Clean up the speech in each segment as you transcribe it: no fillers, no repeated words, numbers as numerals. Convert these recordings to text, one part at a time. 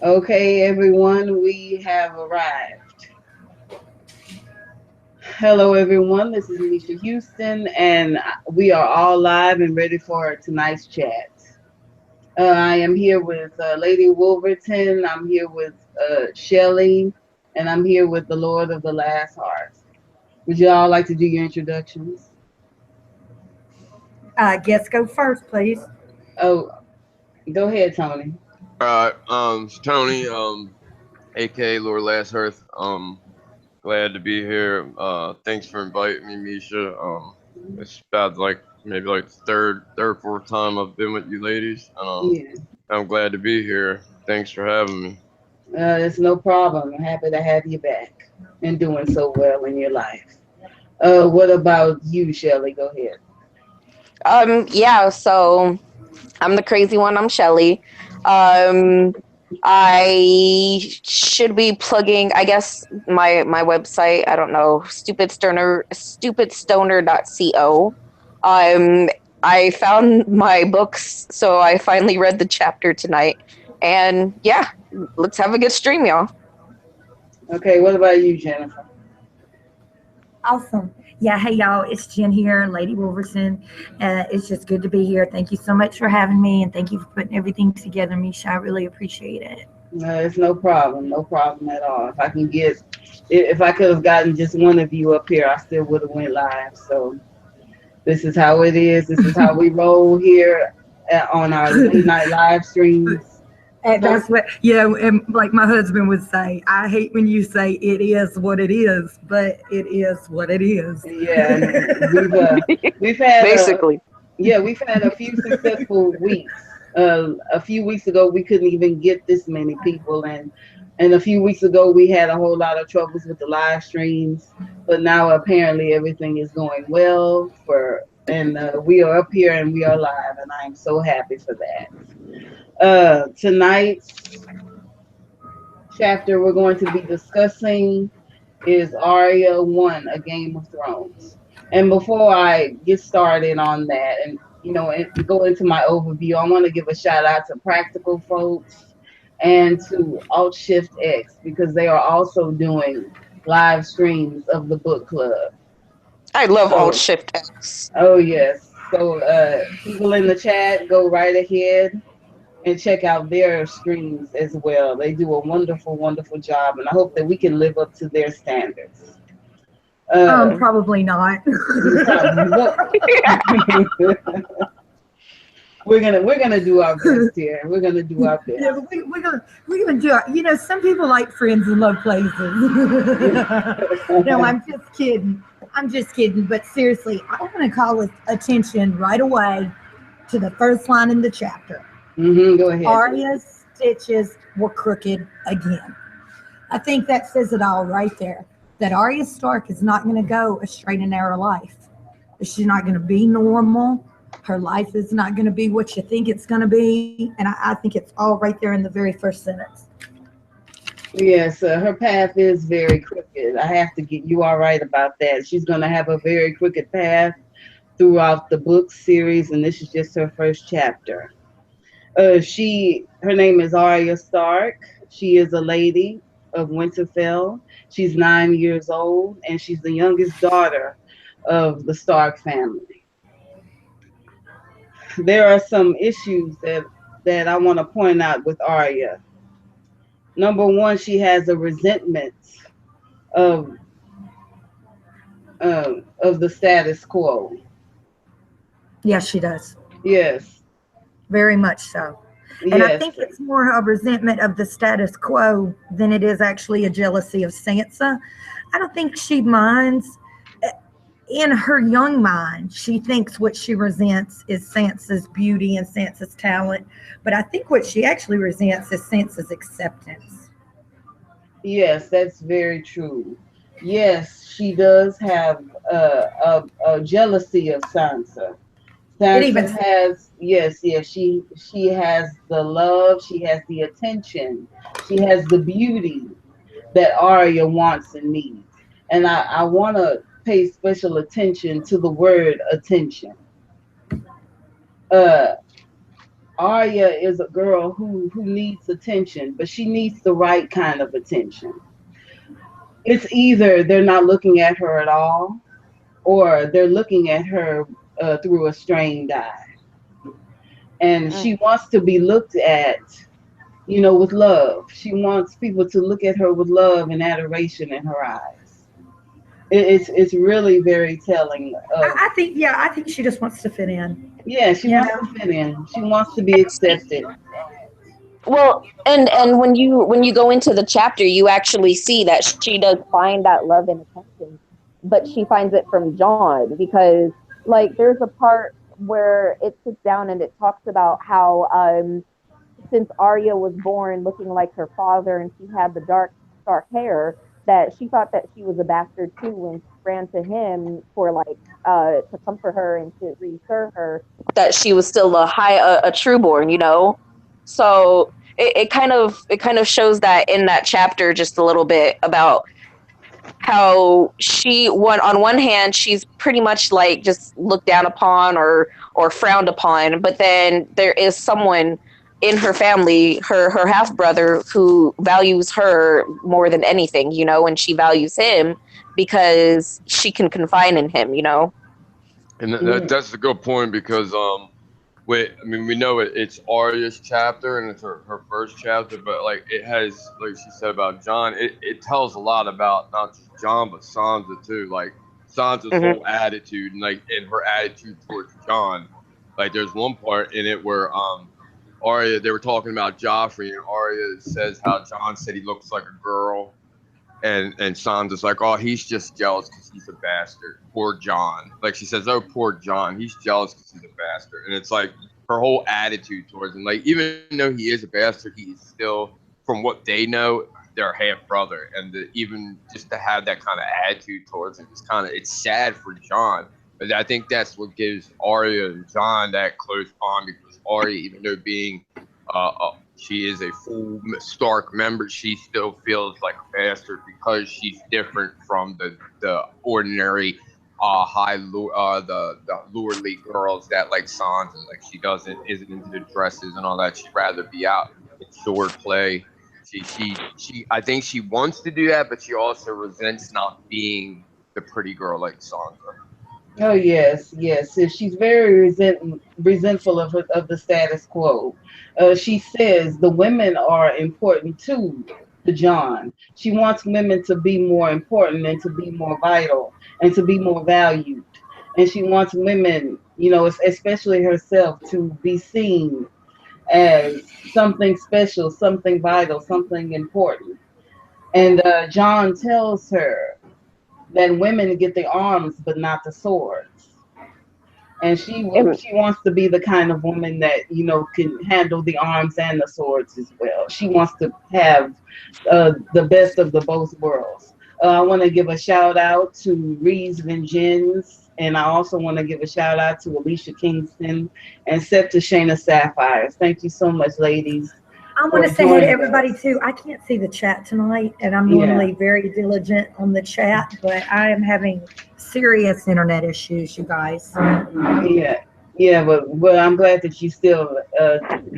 Okay, everyone, we have arrived. Hello, everyone. This is Alicia Houston, and we are all live and ready for tonight's chat. I am here with Lady Wolverton. I'm here with Shelley, and I'm here with the Lord of the Last Hearth. Would you all like to do your introductions? Guess go first, please. Oh, go ahead, Tony. Alright, Tony, aka Lord Last Hearth, glad to be here. Thanks for inviting me, Misha. It's about like maybe like the third, fourth time I've been with you ladies, and Yeah, I'm glad to be here. Thanks for having me. it's no problem. I'm happy to have you back and doing so well in your life. What about you, Shelley? Go ahead. Yeah, so I'm the crazy one. I'm Shelley. Um, I should be plugging, I guess, my website. I don't know, stupidstoner.co. Um, I found my books, so I finally read the chapter tonight. And yeah, let's have a good stream, y'all. Okay, what about you, Jennifer? Awesome. Yeah, hey y'all, it's Jen here, Lady Wolverton. It's just good to be here. Thank you so much for having me, and thank you for putting everything together, Misha. I really appreciate it. It's no problem, no problem at all. If I could have gotten just one of you up here, I still would have went live. So this is how it is. This is how we roll here on our late night live streams. And So that's what, and like my husband would say, I hate when you say it is what it is, but it is what it is. yeah, and we've had Basically. we've had a few successful weeks. A few weeks ago, we couldn't even get this many people, and a few weeks ago, we had a whole lot of troubles with the live streams. But now, apparently, everything is going well. And we are up here and we are live, and I am so happy for that. Tonight's chapter we're going to be discussing is Arya 1, A Game of Thrones. And before I get started on that and go into my overview, I want to give a shout out to Practical Folks and to Alt Shift X because they are also doing live streams of the book club. I love Alt So, Shift X. oh yes. So, people in the chat, go right ahead and check out their streams as well. They do a wonderful, wonderful job, and I hope that we can live up to their standards. Uh, Probably not. Probably. We're gonna do our best here. We're gonna do our Yeah, best. but we're gonna do it. Some people like friends in low places. No, I'm just kidding. I'm just kidding. But seriously, I want to call attention right away to the first line in the chapter. Go ahead, Jen. Arya's stitches were crooked again. I think that says it all right there. That Arya Stark is not going to go a straight and narrow life. She's not going to be normal. Her life is not going to be what you think it's going to be. And I think it's all right there in the very first sentence. Yes, her path is very crooked. I have to get you all right about that. She's gonna have a very crooked path throughout the book series, and this is just her first chapter. Her name is Arya Stark. She is a lady of Winterfell. She's 9 years old, and she's the youngest daughter of the Stark family. There are some issues that I want to point out with Arya. Number one, she has a resentment of of the status quo. Yes, she does. Yes, Very much so. And I yes, think it's more a resentment of the status quo than it is actually a jealousy of Sansa. I don't think she minds. In her young mind, she thinks what she resents is Sansa's beauty and Sansa's talent. But I think what she actually resents is Sansa's acceptance. yes. That's very true. Yes, she does have a jealousy of Sansa. It even Sansa has yes, yes. She has the love. She has the attention. She has the beauty that Arya wants and needs. And I want to pay special attention to the word attention. Uh, Arya is a girl who needs attention, but she needs the right kind of attention. It's either they're not looking at her at all, or they're looking at her through a strained eye, and Mm. she wants to be looked at, with love. She wants people to look at her with love and adoration in her eyes. It's really very telling of. I think she just wants to fit in. Yeah, she You wants know, to fit in. She wants to be accepted. Well, and when you go into the chapter, you actually see that she does find that love and attention, but she finds it from John because like there's a part where it sits down and it talks about how since Arya was born looking like her father and she had the dark hair, that she thought that she was a bastard too when she ran to him for like to comfort her and to reassure her that she was still a trueborn, you know. So it kind of shows that in that chapter just a little bit about how on one hand she's pretty much like just looked down upon or frowned upon, but then there is someone in her family, her half brother, who values her more than anything, you know, and she values him because she can confide in him, you know. And Mm. that's a good point because wait, I mean we know it's Arya's chapter and it's her first chapter, but like it has, like she said about John, it tells a lot about not just John but Sansa too. Like Sansa's Hmm. whole attitude and her attitude towards John. Like there's one part in it where Arya, they were talking about Joffrey, and Arya says how John said he looks like a girl, and Sansa's like, oh, he's just jealous because he's a bastard. Poor John. Like she says, oh, poor John. He's jealous because he's a bastard. And it's like her whole attitude towards him. Like even though he is a bastard, he is still, from what they know, their half brother. And even just to have that kind of attitude towards him is it's sad for John. But I think that's what gives Arya and John that close bond because Arya, even though being she is a full Stark member, she still feels like a bastard because she's different from the ordinary the lordly girls that like Sansa, like she isn't into the dresses and all that. She'd rather be out in sword play. I think she wants to do that, but she also resents not being the pretty girl like Sansa. Oh yes, yes. She's very resentful of the status quo. She says the women are important too to John. She wants women to be more important and to be more vital and to be more valued. And she wants women, especially herself, to be seen as something special, something vital, something important. And John tells her that women get the arms but not the swords, and she wants to be the kind of woman that can handle the arms and the swords as well. She wants to have the best of the both worlds. I want to give a shout out to Reeves Vengeance, and I also want to give a shout out to Alicia Kingston and Septa Shayna Sapphires. Thank you so much, ladies, I want for to say hey to joining everybody us. too. I can't see the chat tonight, and I'm Yeah, normally very diligent on the chat, but I am having serious internet issues, you guys. yeah, yeah, but I'm glad that you still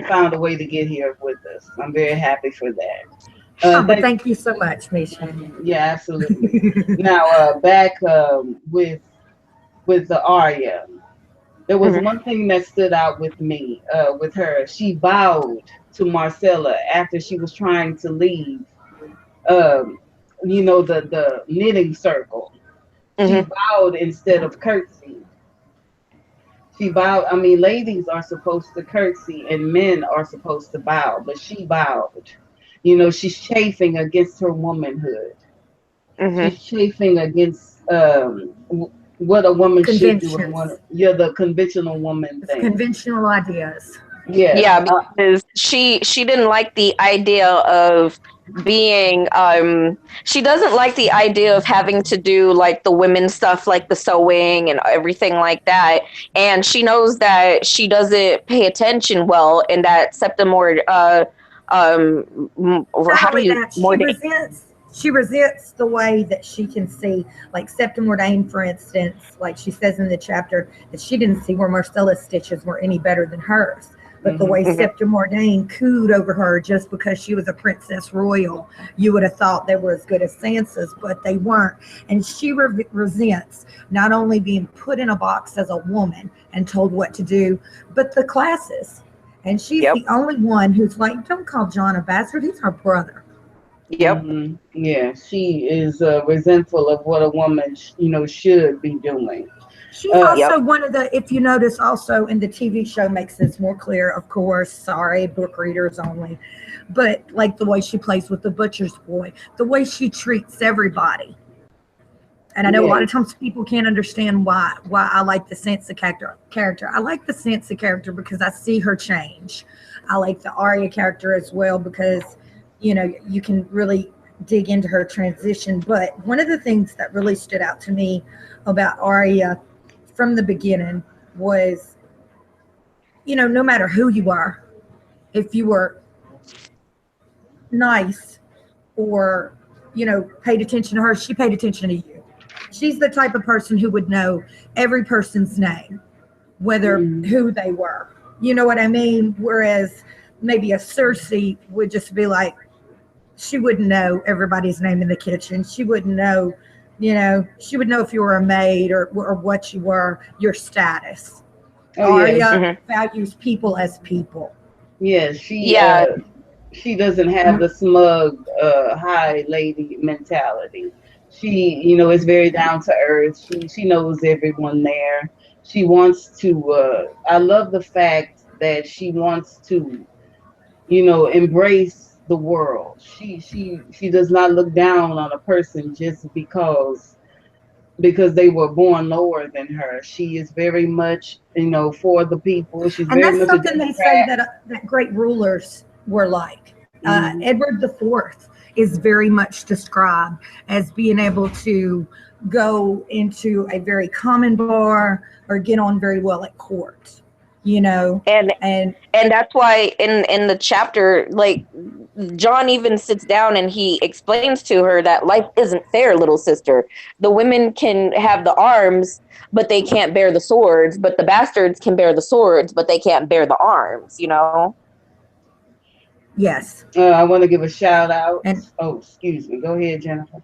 found a way to get here with us. I'm very happy for that. Oh, but Thank thank you so much, Misha. Yeah, absolutely. Now, back with the Arya, there was Hmm. one thing that stood out with me. With her, she bowed to Marcella after she was trying to leave. Um, the knitting circle. She Hmm. bowed instead of curtsy. She bowed. I mean, ladies are supposed to curtsy and men are supposed to bow, but she bowed. She's chafing against her womanhood. Hmm. She's chafing against what a woman should do and what Conventions, you're the conventional woman it's thing. conventional ideas. Yes. Yeah, because she didn't like the idea of being she doesn't like the idea of having to do like the women stuff like the sewing and everything like that, and she knows that she doesn't pay attention well and that Septimore Not how do only you that, more she resents the way that she can see, like Septim Mordain, for instance, like she says in the chapter, that she didn't see where Marcella's stitches were any better than hers. But the way Mhm. Septa Mordain cooed over her just because she was a princess royal, you would have thought they were as good as Sansa's, but they weren't. And she resents not only being put in a box as a woman and told what to do, but the classes. And she's Yep. the only one who's like, don't call John a bastard. He's her brother. Yep. Yeah, she is resentful of what a woman, should be doing. She's Uh, also Yep. one of the, if you notice, also in the TV show makes this more clear, of course. Sorry, book readers only. But like the way she plays with the butcher's boy, the way she treats everybody. And I know a lot of yes, times people can't understand why I like the Sansa character. I like the Sansa character because I see her change. I like the Arya character as well because you can really dig into her transition. But one of the things that really stood out to me about Arya from the beginning was, no matter who you are, if you were nice or, paid attention to her, she paid attention to you. She's the type of person who would know every person's name, whether mm, who they were. You know what I mean? Whereas maybe a Cersei would just be like, she wouldn't know everybody's name in the kitchen. She wouldn't know, she would know if you were a maid or what you were, your status. oh yes, Arya Mhm. values people as people. yes. Yeah. She doesn't have the smug, high lady mentality. She, is very down to earth. She knows everyone there. She wants to. I love the fact that she wants to, embrace the world. She does not look down on a person just because they were born lower than her. She is very much, for the people. She's And very that's much a something they say Democrat. that great rulers were like. Hmm. Edward the Fourth is very much described as being able to go into a very common bar or get on very well at court, And and and that's why in the chapter, like, John even sits down and he explains to her that life isn't fair, little sister. The women can have the arms, but they can't bear the swords, but the bastards can bear the swords, but they can't bear the arms. yes. I want to give a shout out. And Oh, excuse me. Go ahead, Jennifer.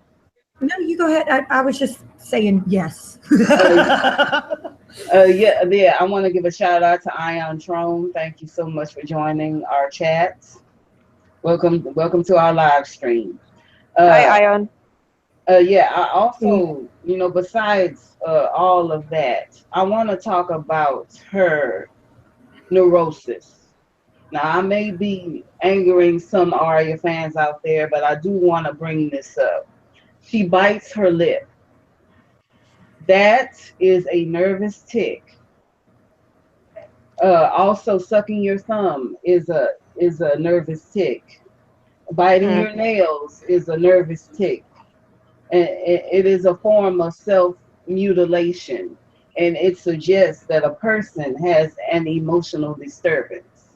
no, you go ahead. I was just saying yes. Uh, yeah. I want to give a shout out to Ion Trone. Thank you so much for joining our chat. Welcome to our live stream. Hi, Uh, Ion. yeah. I also, besides all of that, I want to talk about her neurosis. Now, I may be angering some Arya fans out there, but I do want to bring this up. She bites her lip. That is a nervous tick. Also, sucking your thumb is a nervous tick. Biting Mm, your nails is a nervous tick, and it is a form of self mutilation, and it suggests that a person has an emotional disturbance.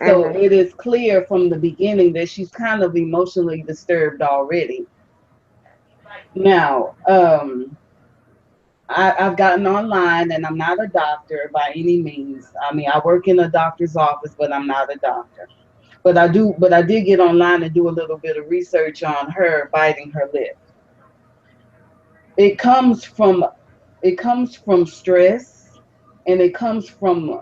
So mhm, it is clear from the beginning that she's kind of emotionally disturbed already. Now, I've gotten online, and I'm not a doctor by any means. I mean, I work in a doctor's office, but I'm not a doctor. But I did get online and do a little bit of research on her biting her lip. It comes from it comes from stress, and it comes from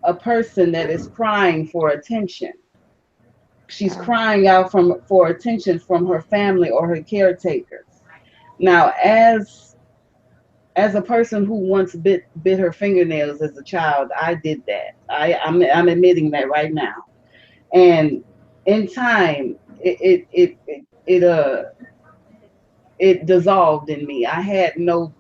a person that is crying for attention. She's crying out for attention from her family or her caretakers. Now, as a person who once bit her fingernails as a child, I did that. I'm admitting that right now. And in time, it dissolved in me. I had no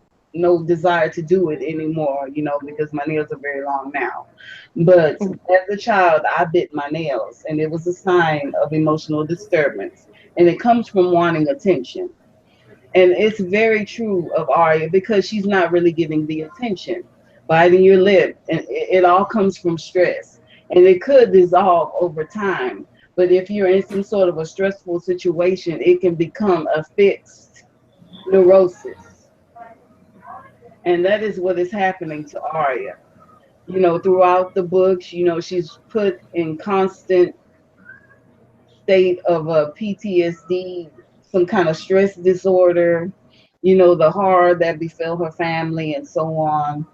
desire to do it anymore, because my nails are very long now. But mhm, as a child, I bit my nails, and it was a sign of emotional disturbance, and it comes from wanting attention. And it's very true of Arya because she's not really getting the attention. Biting your lip, and it all comes from stress. And it could dissolve over time. But if you're in some sort of a stressful situation, it can become a fixed neurosis. And that is what is happening to Arya. throughout the books, she's put in constant state of a PTSD, some kind of stress disorder, the horror that befell her family and so on.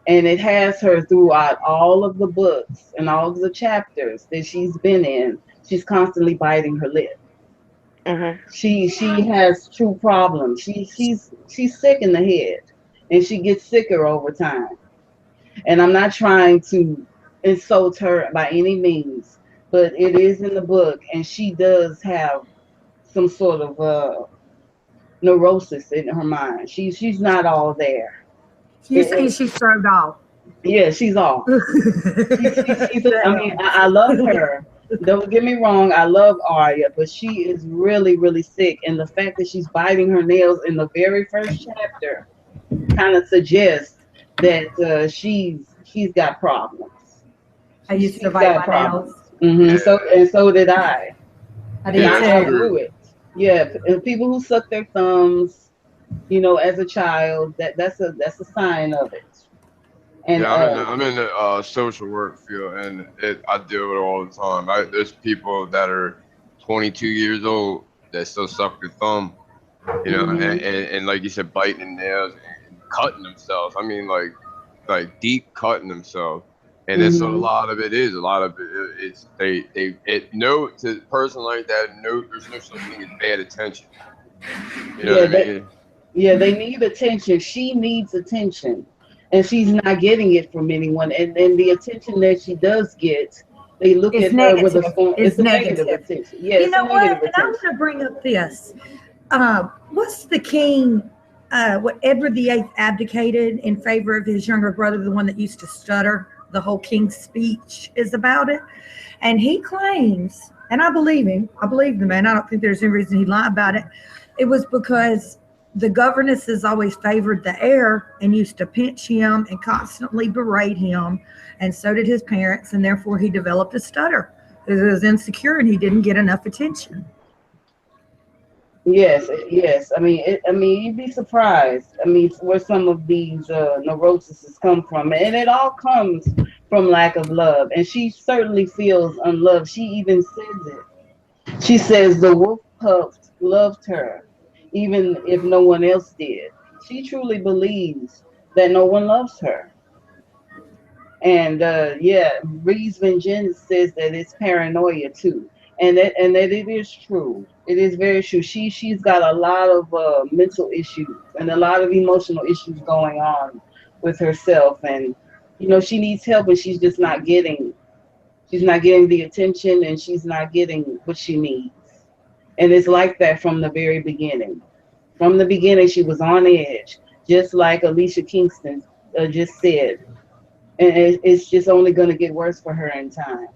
And it has her throughout all of the books and all of the chapters that she's been in. She's constantly biting her lip. Mhm. She has true problems. She's sick in the head, and she gets sicker over time. And I'm not trying to insult her by any means, but it is in the book, and she does have some sort of neurosis in her mind. She's not all there. You saying she's thrown off? Yeah, she's off. I mean, I love her. Don't get me wrong, I love Arya, but she is really, really sick. And the fact that she's biting her nails in the very first chapter kind of suggests that she's got problems. I used to She's bite got my problems. nails. So did I. I And did Yeah, I it's too. true. outgrew it. Yeah, people who suck their thumbs, as a child, that's a sign of it. And Yeah, I'm in the social work field, and I deal with it all the time. There's people that are 22 years old that still suck their thumb, and like you said, biting nails and cutting themselves. I mean, like deep cutting themselves. And that's what a hmm lot of it is. A lot of it is no, to a person like that, no, there's no such thing as bad attention. You know what yeah, I mean? they need attention. She needs attention, and she's not getting it from anyone. And the attention that she does get, they look It's at her with a negative. scorn. It's It's a negative negative. attention. Yeah, You it's a know what? negative And I want attention. to bring up this. What's the king? What Edward VIII abdicated in favor of his younger brother, the one that used to stutter. The whole king's speech is about it, and he claims, and I believe him. I believe the man. I don't think there's any reason he'd lie about it. It was because the governesses always favored the heir and used to pinch him and constantly berate him, and so did his parents, and therefore he developed a stutter. He was insecure and he didn't get enough attention. Yes, yes. I mean, you'd be surprised. I mean, where some of these neuroses come from, and it all comes from lack of love. And she certainly feels unloved. She even says it. She says the wolf pups loved her, even if no one else did. She truly believes that no one loves her. And yeah, Reeves Vengeance says that it's paranoia too, and that it is true. It is very true. She's got a lot of mental issues and a lot of emotional issues going on with herself, and she needs help, and she's not getting the attention, and she's not getting what she needs. And it's like that from the very beginning. From the beginning, she was on edge, just like Alicia Kingston just said, and it's just only going to get worse for her in time.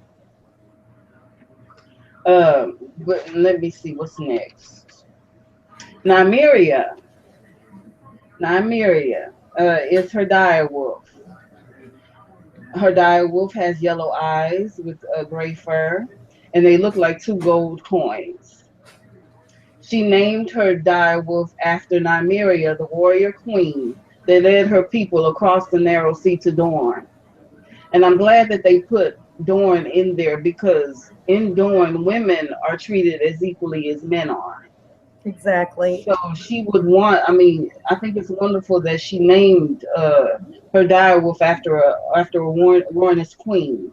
But let me see what's next. Nymeria, Nymeria is her dire wolf. Her dire wolf has yellow eyes with gray fur, and they look like two gold coins. She named her dire wolf after Nymeria, the warrior queen that led her people across the narrow sea to Dorne. And I'm glad that they put Dorne in there, because in Dorne, women are treated as equally as men are. Exactly. So she would want. I mean, I think it's wonderful that she named her direwolf after a Warren's queen,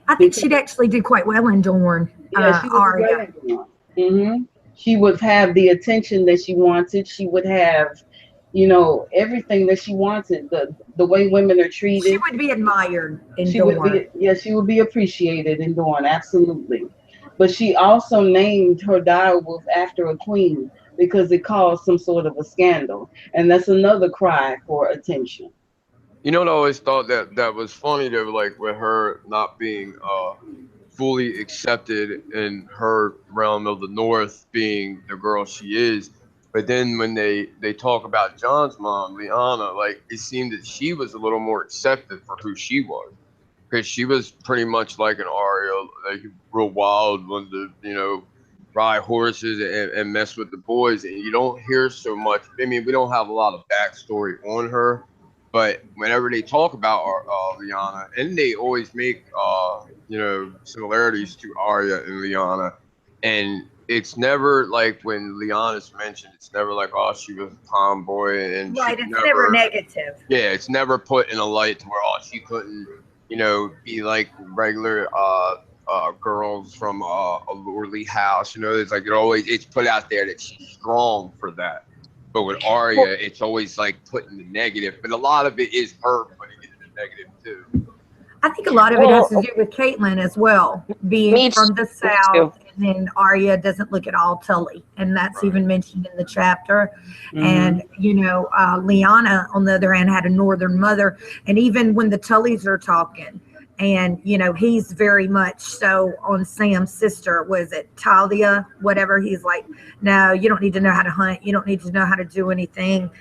I think because she'd actually do quite well in Dorne, yeah, she would be great Arya. at Dorne. She would have the attention that she wanted. She would have, everything that she wanted. The way women are She treated. would be admired in She would Dorne. be, yeah, she would be appreciated in Dawn, absolutely. But she also named her direwolf after a queen because it caused some sort of a scandal, and that's another cry for attention. You know what I always thought that was funny though, like with her not being fully accepted in her realm of the North, being the girl she is. But then when they talk about John's mom, Liana, like it seemed that she was a little more accepted for who she was, because she was pretty much like an Arya, like real wild, wanted to ride horses and mess with the boys. And you don't hear so much. I mean, we don't have a lot of backstory on her, But whenever they talk about Liana, and they always make similarities to Arya and Liana, and it's never like when Liana's mentioned, it's never like, oh, she was a tomboy and she Right, it's never never, negative. yeah, it's never put in a light to where, oh, she couldn't, be like regular girls from a lordly house. It's like it's put out there that she's strong for that. But with Arya, it's always like put in the negative. But a lot of it is her putting it in the negative too. I think a lot of it has to do with Caitlin as well, being from the South, and then Arya doesn't look at all Tully, and that's even mentioned in the chapter. And Liana, on the other hand, had a northern mother, and even when the Tullys are talking, and he's very much so on Sam's sister. Was it Talia? Whatever. He's like, no, you don't need to know how to hunt. You don't need to know how to do anything.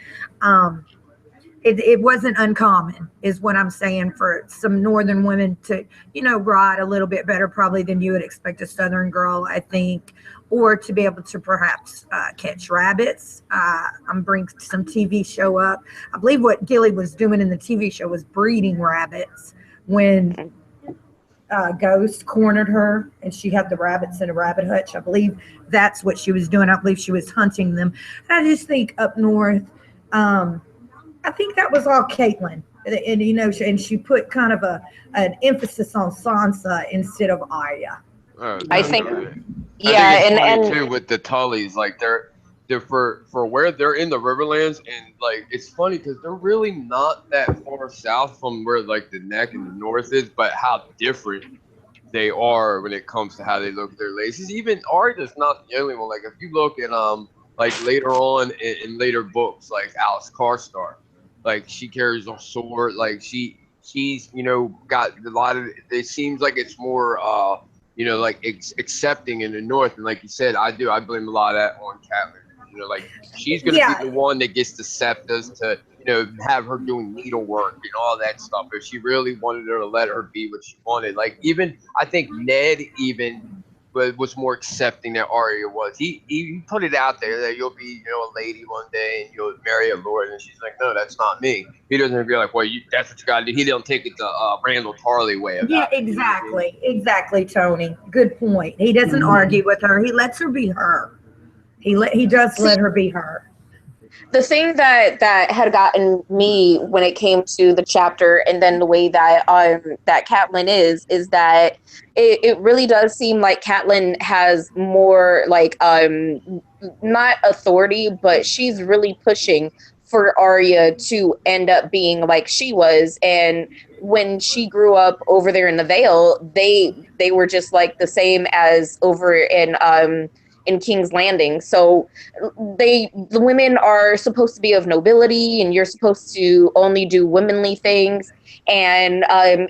It wasn't uncommon, is what I'm saying, for some northern women to, ride a little bit better probably than you would expect a southern girl, I think, or to be able to perhaps catch rabbits. I'm bringing some TV show up. I believe what Gilly was doing in the TV show was breeding rabbits when Ghost cornered her and she had the rabbits in a rabbit hutch. I believe that's what she was doing. I believe she was hunting them. And I just think up north, I think that was all Caitlin, and she put kind of an emphasis on Sansa instead of Arya. I think, I think it's funny too with the Tullys, like they're for where they're in the Riverlands, and like it's funny because they're really not that far south from where like the Neck and the North is, but how different they are when it comes to how they look at their laces. Even Arya's not the only one. Like if you look at like later on in later books, like Alice Karstark. Like she carries a sword. Like she's got a lot of. It seems like it's more like accepting in the north. And like you said, I blame a lot of that on Catelyn. Like she's gonna be the one that gets the septas to have her doing needlework and all that stuff. If she really wanted her to let her be what she wanted, like even I think Ned even was more accepting than Arya was. He put it out there that you'll be, a lady one day and you'll marry a lord, and she's like, no, that's not me. He doesn't be like, well, that's what you got to do. He don't take it the Randall Tarley way of that. Exactly, Tony. Good point. He doesn't argue with her. He lets her be her. He does let her be her. The thing that had gotten me when it came to the chapter, and then the way that that Catelyn is that it really does seem like Catelyn has more like not authority, but she's really pushing for Arya to end up being like she was. And when she grew up over there in the Vale, they were just like the same as over in King's Landing. So the women are supposed to be of nobility, and you're supposed to only do womanly things. And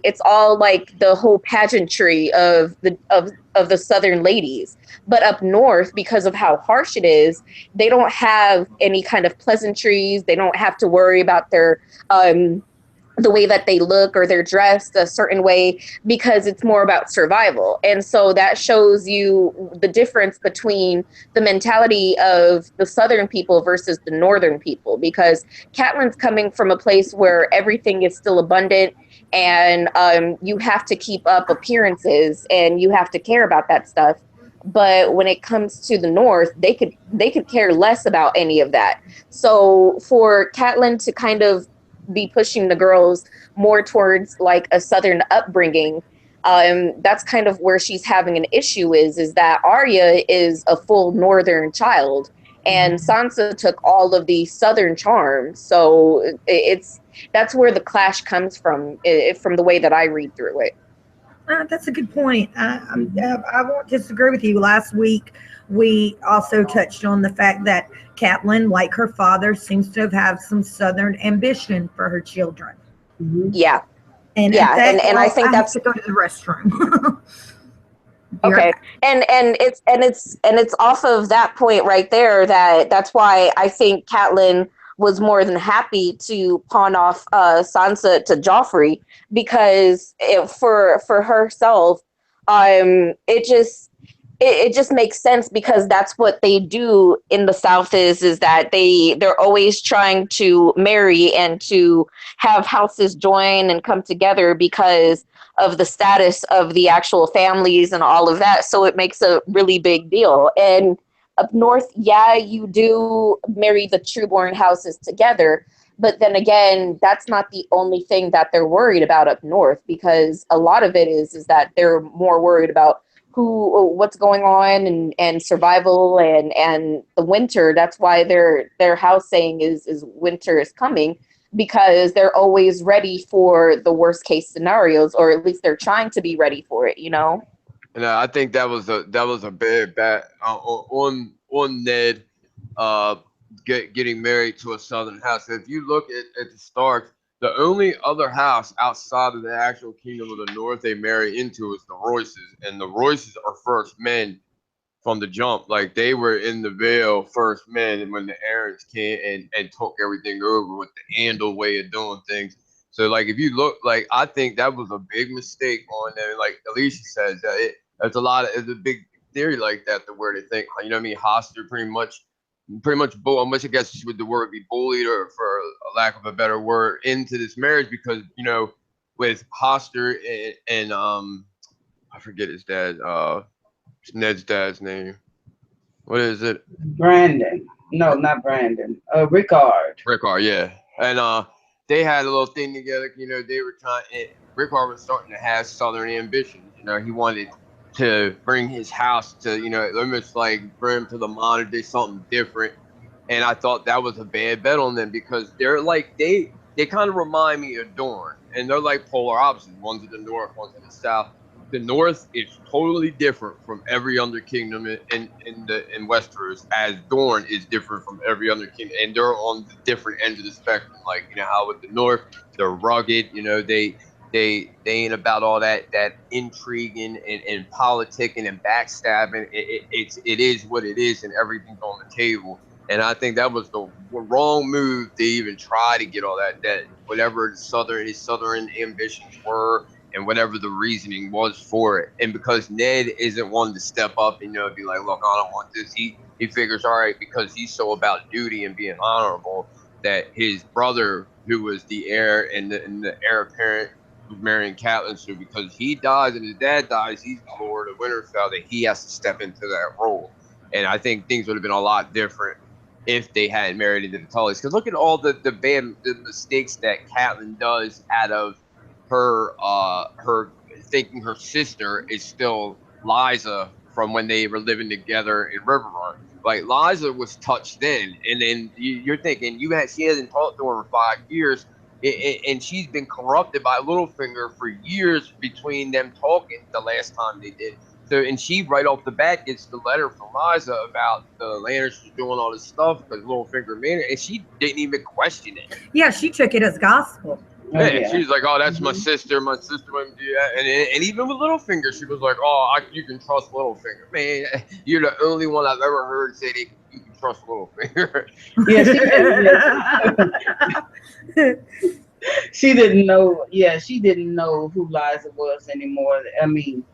it's all like the whole pageantry of the Southern ladies. But up north, because of how harsh it is, they don't have any kind of pleasantries. They don't have to worry about their the way that they look, or they're dressed a certain way, because it's more about survival. And so that shows you the difference between the mentality of the Southern people versus the Northern people, because Catelyn's coming from a place where everything is still abundant, and you have to keep up appearances and you have to care about that stuff. But when it comes to the North, they could care less about any of that. So for Catelyn to kind of be pushing the girls more towards like a Southern upbringing, that's kind of where she's having an issue is that Arya is a full Northern child, and Sansa took all of the Southern charms. So that's where the clash comes from the way that I read through it. That's a good point. I won't disagree with you. Last week, we also touched on the fact that Catelyn, like her father, seems to have some Southern ambition for her children. Yeah. And I think that's to go to the restroom. Okay. And it's off of that point right there that's why I think Catelyn was more than happy to pawn off Sansa to Joffrey, because for herself, it just makes sense because that's what they do in the South is that they're always trying to marry and to have houses join and come together because of the status of the actual families and all of that. So it makes a really big deal. And up north, yeah, you do marry the trueborn houses together. But then again, that's not the only thing that they're worried about up north, because a lot of it is that they're more worried about what's going on and survival and the winter. That's why their house saying is winter is coming, because they're always ready for the worst case scenarios, or at least they're trying to be ready for it, you know. And I think that was a bad bet on Ned uh getting married to a southern house. If you look at the Starks, the only other house outside of the actual kingdom of the north they marry into is the Royces, and the Royces are first men from the jump. Like they were in the Vale first men, and when the Aarons came and took everything over with the Andal way of doing things. So like if you look, like I think that was a big mistake on them. Like Alicia says, that there's a lot of it's a big theory like that, the where they think, you know what I mean, Hoster pretty much much I guess would the word be bullied, or for a lack of a better word, into this marriage because with Hoster and I forget his dad, Ned's dad's name. What is it? Brandon. No, not Brandon. Rickard. Rickard, yeah. And they had a little thing together. They were trying. Rickard was starting to have southern ambitions. He wanted to bring his house to almost like bring him to the modern day, something different. And I thought that was a bad bet on them because they're like they kind of remind me of Dorne, and they're like polar opposites. One's in the north, one's in the south. The North is totally different from every other kingdom in Westeros, as Dorne is different from every other kingdom, and they're on the different ends of the spectrum. Like how with the North, they're rugged. They ain't about all that intriguing and politicking and backstabbing. It is what it is, and everything's on the table. And I think that was the wrong move to even try to get all that whatever his southern ambitions were and whatever the reasoning was for it. And because Ned isn't one to step up and be like, look, I don't want this. He figures, all right, because he's so about duty and being honorable, that his brother, who was the heir and the heir apparent, was marrying Catelyn. So because he dies and his dad dies, he's the Lord of Winterfell, that he has to step into that role. And I think things would have been a lot different if they hadn't married into the Tullys. Because look at all the mistakes that Catelyn does out of her thinking her sister is still Liza from when they were living together in Riverrun. Like Liza was touched then, and then you're thinking she hasn't talked to her in 5 years, and she's been corrupted by Littlefinger for years between them talking the last time they did. So, and she right off the bat gets the letter from Liza about the Lannisters doing all this stuff because Littlefinger made it, and she didn't even question it. Yeah, she took it as gospel. Oh, yeah. She's like, oh, that's my sister. My sister wouldn't do that. And even with Littlefinger, she was like, oh, you can trust Littlefinger. Man, you're the only one I've ever heard say you can trust Littlefinger. Yeah, she didn't know. Yeah, she didn't know who Liza was anymore. I mean,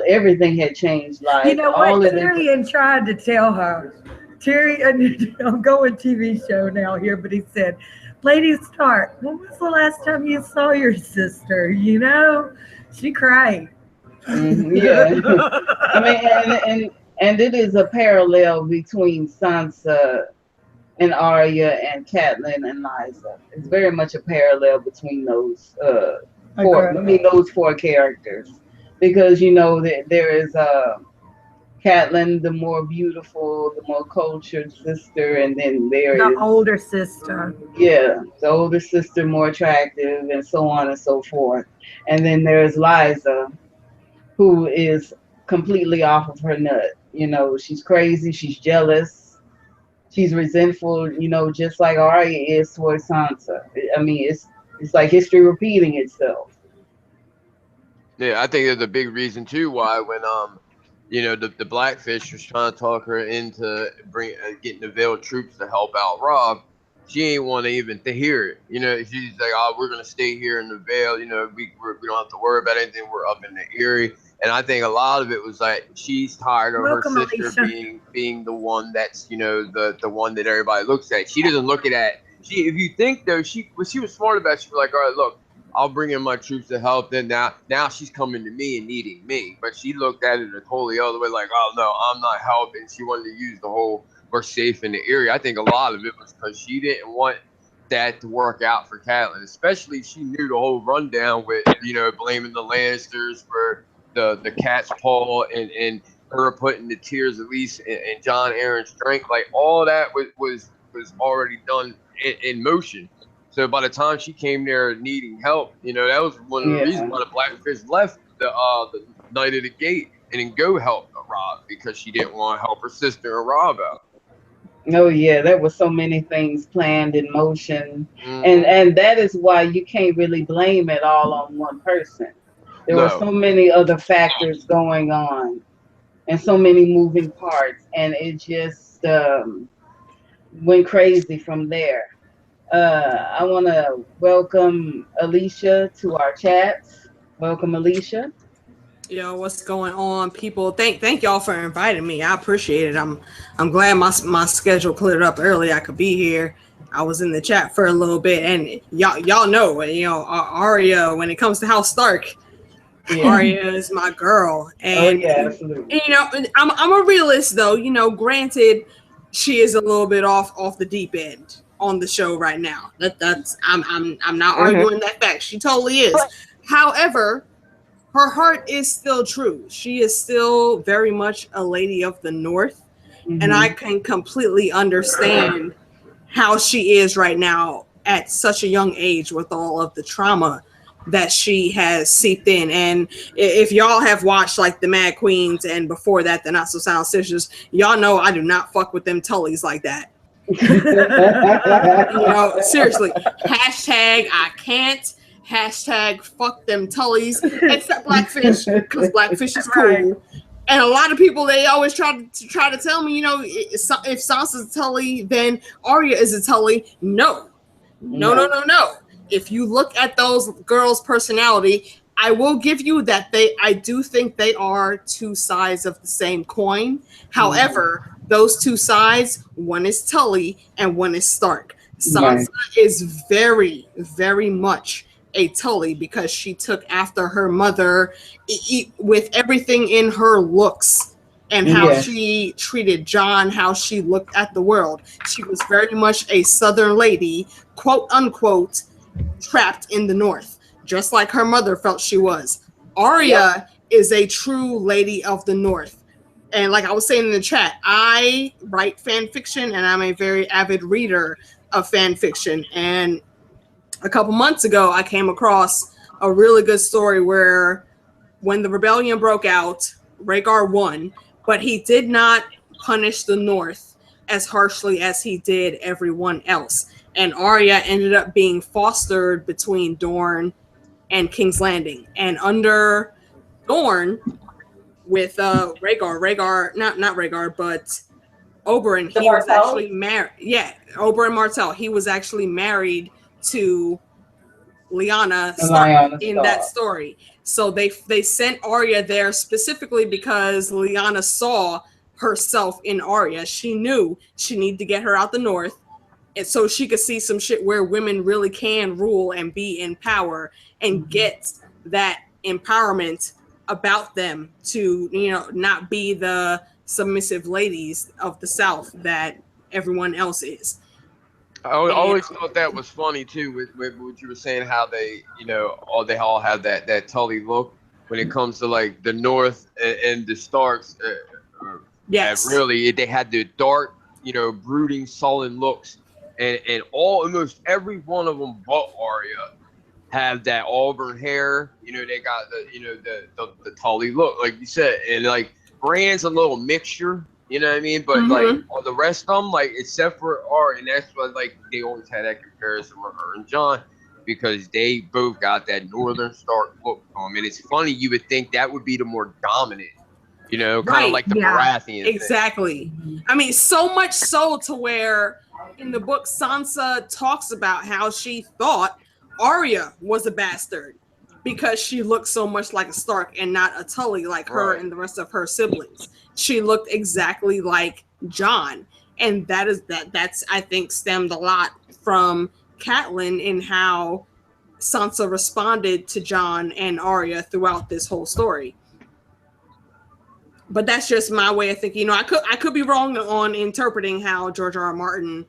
everything had changed. Like, you know what? Tyrion tried to tell her. Tyrion, I'm going TV show now here, but he said, Lady Stark, when was the last time you saw your sister? She cried. Yeah. I mean, and it is a parallel between Sansa and Arya and Catelyn and Liza. It's very much a parallel between those those four characters, because that there is Catelyn, the more beautiful, the more cultured sister, and then there is the older sister. Yeah, the older sister, more attractive, and so on and so forth. And then there's Liza, who is completely off of her nut. She's crazy, she's jealous, she's resentful, just like Arya is towards Sansa. I mean, it's like history repeating itself. Yeah, I think there's a big reason too why when the Blackfish was trying to talk her into getting the Veiled troops to help out Robb. She ain't want to even to hear it. She's like, oh, we're gonna stay here in the Vale. We don't have to worry about anything. We're up in the Eyrie. And I think a lot of it was like she's tired of Welcome, her sister Alicia. being the one that's the one that everybody looks at. She doesn't look at that. She, if you think though, she was smart about it. She was like, all right, look, I'll bring in my troops to help. Then now she's coming to me and needing me. But she looked at it a totally other way, like, oh no, I'm not helping. She wanted to use the whole we're safe in the area. I think a lot of it was because she didn't want that to work out for Catelyn, especially she knew the whole rundown with blaming the Lannisters for the cat's paw and her putting the tears of Elise and John Aaron's drink, like all that was already done in motion. So by the time she came there needing help, that was one of the reasons why the Blackfish left the Night of the Gate and then go help Rob, because she didn't want to help her sister and Rob out. Oh yeah, there were so many things planned in motion, Mm-hmm. and that is why you can't really blame it all on one person. There were No. so many other factors going on, and so many moving parts, and it just went crazy from there. I want to welcome Alicia to our chats. Welcome, Alicia. Yo, what's going on, people? Thank y'all for inviting me. I appreciate it. I'm glad my schedule cleared up early. I could be here. I was in the chat for a little bit, and y'all know, Arya. When it comes to House Stark, Arya is my girl. And yeah, absolutely. I'm a realist though. Granted, she is a little bit off the deep end on the show right now. I'm not arguing that fact. She totally is. However, her heart is still true. She is still very much a lady of the North. And I can completely understand how she is right now at such a young age with all of the trauma that she has seeped in. And if y'all have watched like the Mad Queens and before that the Not So Silent Sisters, y'all know I do not fuck with them Tullys like that. Seriously, hashtag I can't, hashtag fuck them Tullys, except Blackfish, because Blackfish is cool. Right. And a lot of people, they always try to tell me, if Sansa's a Tully, then Arya is a Tully. No. If you look at those girls' personality, I will give you that I do think they are two sides of the same coin. However, those two sides, one is Tully and one is Stark. Sansa is very, very much a Tully because she took after her mother with everything in her looks and how she treated John, how she looked at the world. She was very much a Southern lady, quote unquote, trapped in the North, just like her mother felt she was. Arya is a true lady of the North. And like I was saying in the chat, I write fan fiction and I'm a very avid reader of fan fiction. And a couple months ago, I came across a really good story where when the rebellion broke out, Rhaegar won, but he did not punish the North as harshly as he did everyone else. And Arya ended up being fostered between Dorne and King's Landing. And under Dorne, with Rhaegar, not Rhaegar, but Oberyn, he was actually married. Yeah, Oberyn Martell. He was actually married to Liana Stark in that story. So they sent Arya there specifically because Liana saw herself in Arya. She knew she needed to get her out the North, and so she could see some shit where women really can rule and be in power and get that empowerment about them to, not be the submissive ladies of the South that everyone else is. I always thought that was funny too, with what you were saying, how they, they all have that Tully look when it comes to like the North and the Starks. Yes, really, they had the dark, brooding, sullen looks, and almost every one of them, but Arya, have that auburn hair. They got the Tully look, like you said, and like Bran's a little mixture. You know what I mean? But like all the rest of them, like except for Arya, and that's why like they always had that comparison with her and John, because they both got that Northern Stark look to them. And it's funny, you would think that would be the more dominant, kind of like the Baratheon. Exactly. I mean, so much so to where in the book Sansa talks about how she thought Arya was a bastard. because she looked so much like a Stark and not a Tully like her and the rest of her siblings. She looked exactly like Jon, and that's I think stemmed a lot from Catelyn in how Sansa responded to Jon and Arya throughout this whole story. But that's just my way of thinking. I could be wrong on interpreting how George R. R. Martin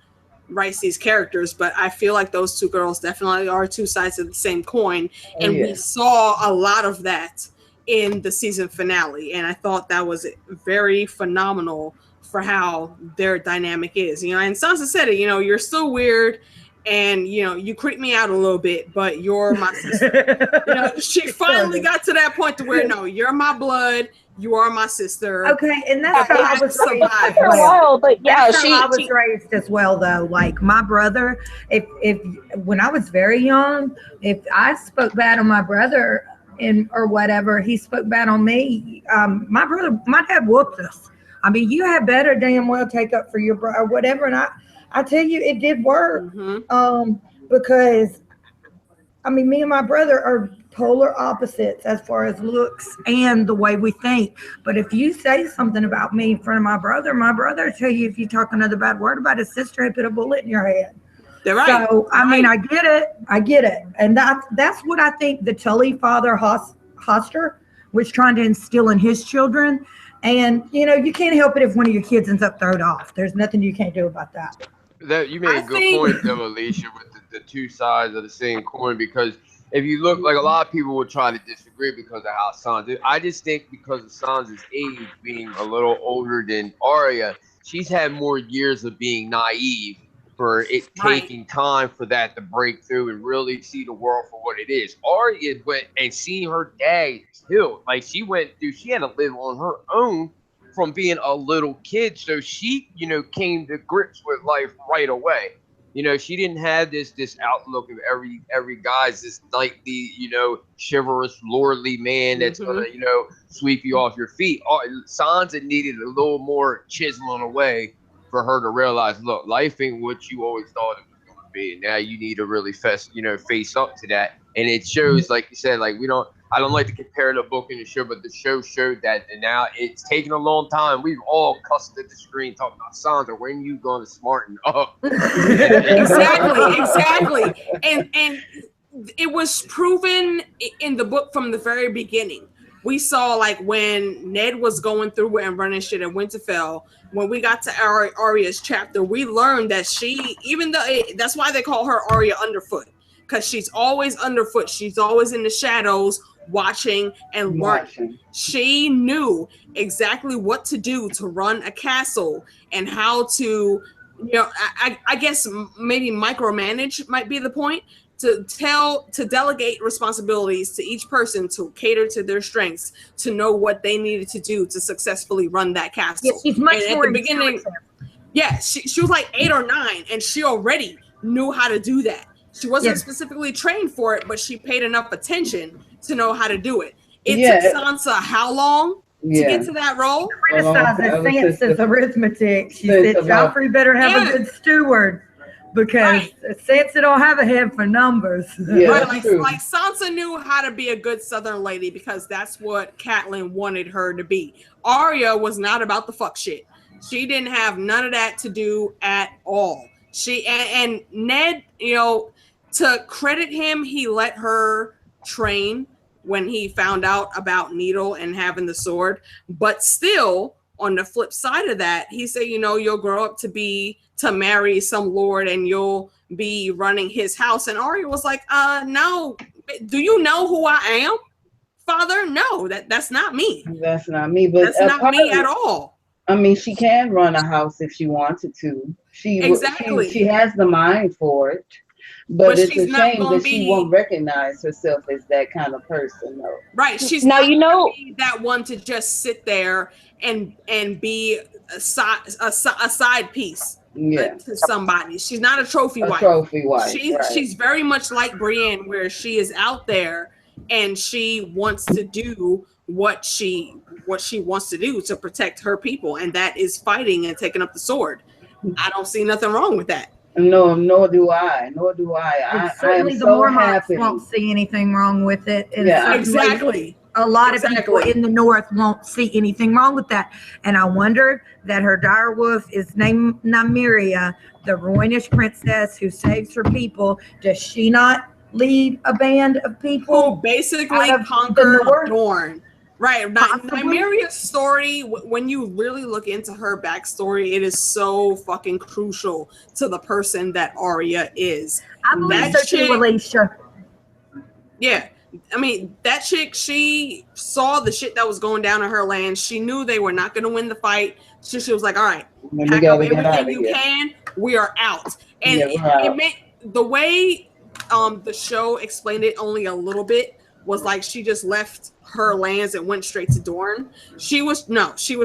writes these characters, but I feel like those two girls definitely are two sides of the same coin, and we saw a lot of that in the season finale, and I thought that was very phenomenal for how their dynamic is. And Sansa said it. You're still weird, and you creep me out a little bit, but you're my sister. She finally got to that point to where no, you're my blood. You are my sister. Okay, and that's how I was raised as for a well. while, but yeah, That's how I was raised as well, though. Like my brother, if when I was very young, if I spoke bad on my brother or whatever, he spoke bad on me. My dad whooped us. I mean, you had better damn well take up for your brother or whatever. And I tell you, it did work. Because I mean, me and my brother are polar opposites as far as looks and the way we think. But if you say something about me in front of my brother will tell you if you talk another bad word about his sister, he'll put a bullet in your head. They're right. So, I mean, I get it. And that's what I think the Tully father, Hoster, was trying to instill in his children. And, you can't help it if one of your kids ends up thrown off. There's nothing you can't do about that. That you made a good point, though, Alicia, with the two sides of the same coin, because if you look, like a lot of people would try to disagree because of how Sansa. I just think because of Sansa's age being a little older than Arya, she's had more years of being naive for it taking time for that to break through and really see the world for what it is. Arya went and seen her dad killed. Like she had to live on her own from being a little kid. So she, came to grips with life right away. She didn't have this outlook of every guy's this knightly, chivalrous, lordly man that's gonna, sweep you off your feet. Sansa needed a little more chiseling away for her to realize, look, life ain't what you always thought it was gonna be. And now you need to really face up to that. And it shows, like you said, like I don't like to compare the book and the show, but the show showed that, and now it's taken a long time. We've all cussed at the screen talking about Sansa. When you going to smarten up? Exactly. And it was proven in the book from the very beginning. We saw like when Ned was going through and running shit in Winterfell. When we got to Arya's chapter, we learned that she, even though that's why they call her Arya Underfoot, because she's always underfoot. She's always in the shadows, watching and learning. She knew exactly what to do to run a castle and how to, I guess maybe micromanage might be the point, to delegate responsibilities to each person, to cater to their strengths, to know what they needed to do to successfully run that castle. Yeah, she's much more at the beginning. Yeah, she was like 8 or 9 and she already knew how to do that. She wasn't specifically trained for it, but she paid enough attention to know how to do it. It took Sansa how long to get to that role? Criticizes Sansa's arithmetic. She said, Joffrey better have a good steward because Sansa don't have a head for numbers. Like Sansa knew how to be a good Southern lady because that's what Catelyn wanted her to be. Arya was not about the fuck shit. She didn't have none of that to do at all. She and Ned, to credit him, he let her train when he found out about Needle and having the sword. But still, on the flip side of that, he said, you'll grow up to marry some lord and you'll be running his house. And Arya was like, no, do you know who I am, Father? No, that's not me. That's not me. But that's not me at all. I mean, she can run a house if she wanted to. She has the mind for it. But it's a shame that she won't recognize herself as that kind of person, though. Right. She's not that one to just sit there and be a side piece to somebody. She's not a trophy wife. She's very much like Brienne, where she is out there and she wants to do what she wants to do to protect her people, and that is fighting and taking up the sword. I don't see nothing wrong with that. No, nor do I. Nor do I. And I am certainly the so Mormonts happy. won't see anything wrong with it. And Yeah. certainly Exactly. a lot of people Exactly. in the North won't see anything wrong with that. And I wonder that her direwolf is named Nymeria, the Roynish princess who saves her people. Does she not lead a band of people Who basically out of the conquered North? Dorne? Right. Possibly. Nymeria's story, when you really look into her backstory, it is so fucking crucial to the person that Arya is. I believe That so too, chick- Alicia. Yeah. I mean, that chick, she saw the shit that was going down in her land. She knew they were not going to win the fight. So she was like, all right, We pack up gotta get out everything of you here. can. We are out. And Yeah, we're out. it made the way the show explained it only a little bit was like she just left her lands and went straight to Dorne. She was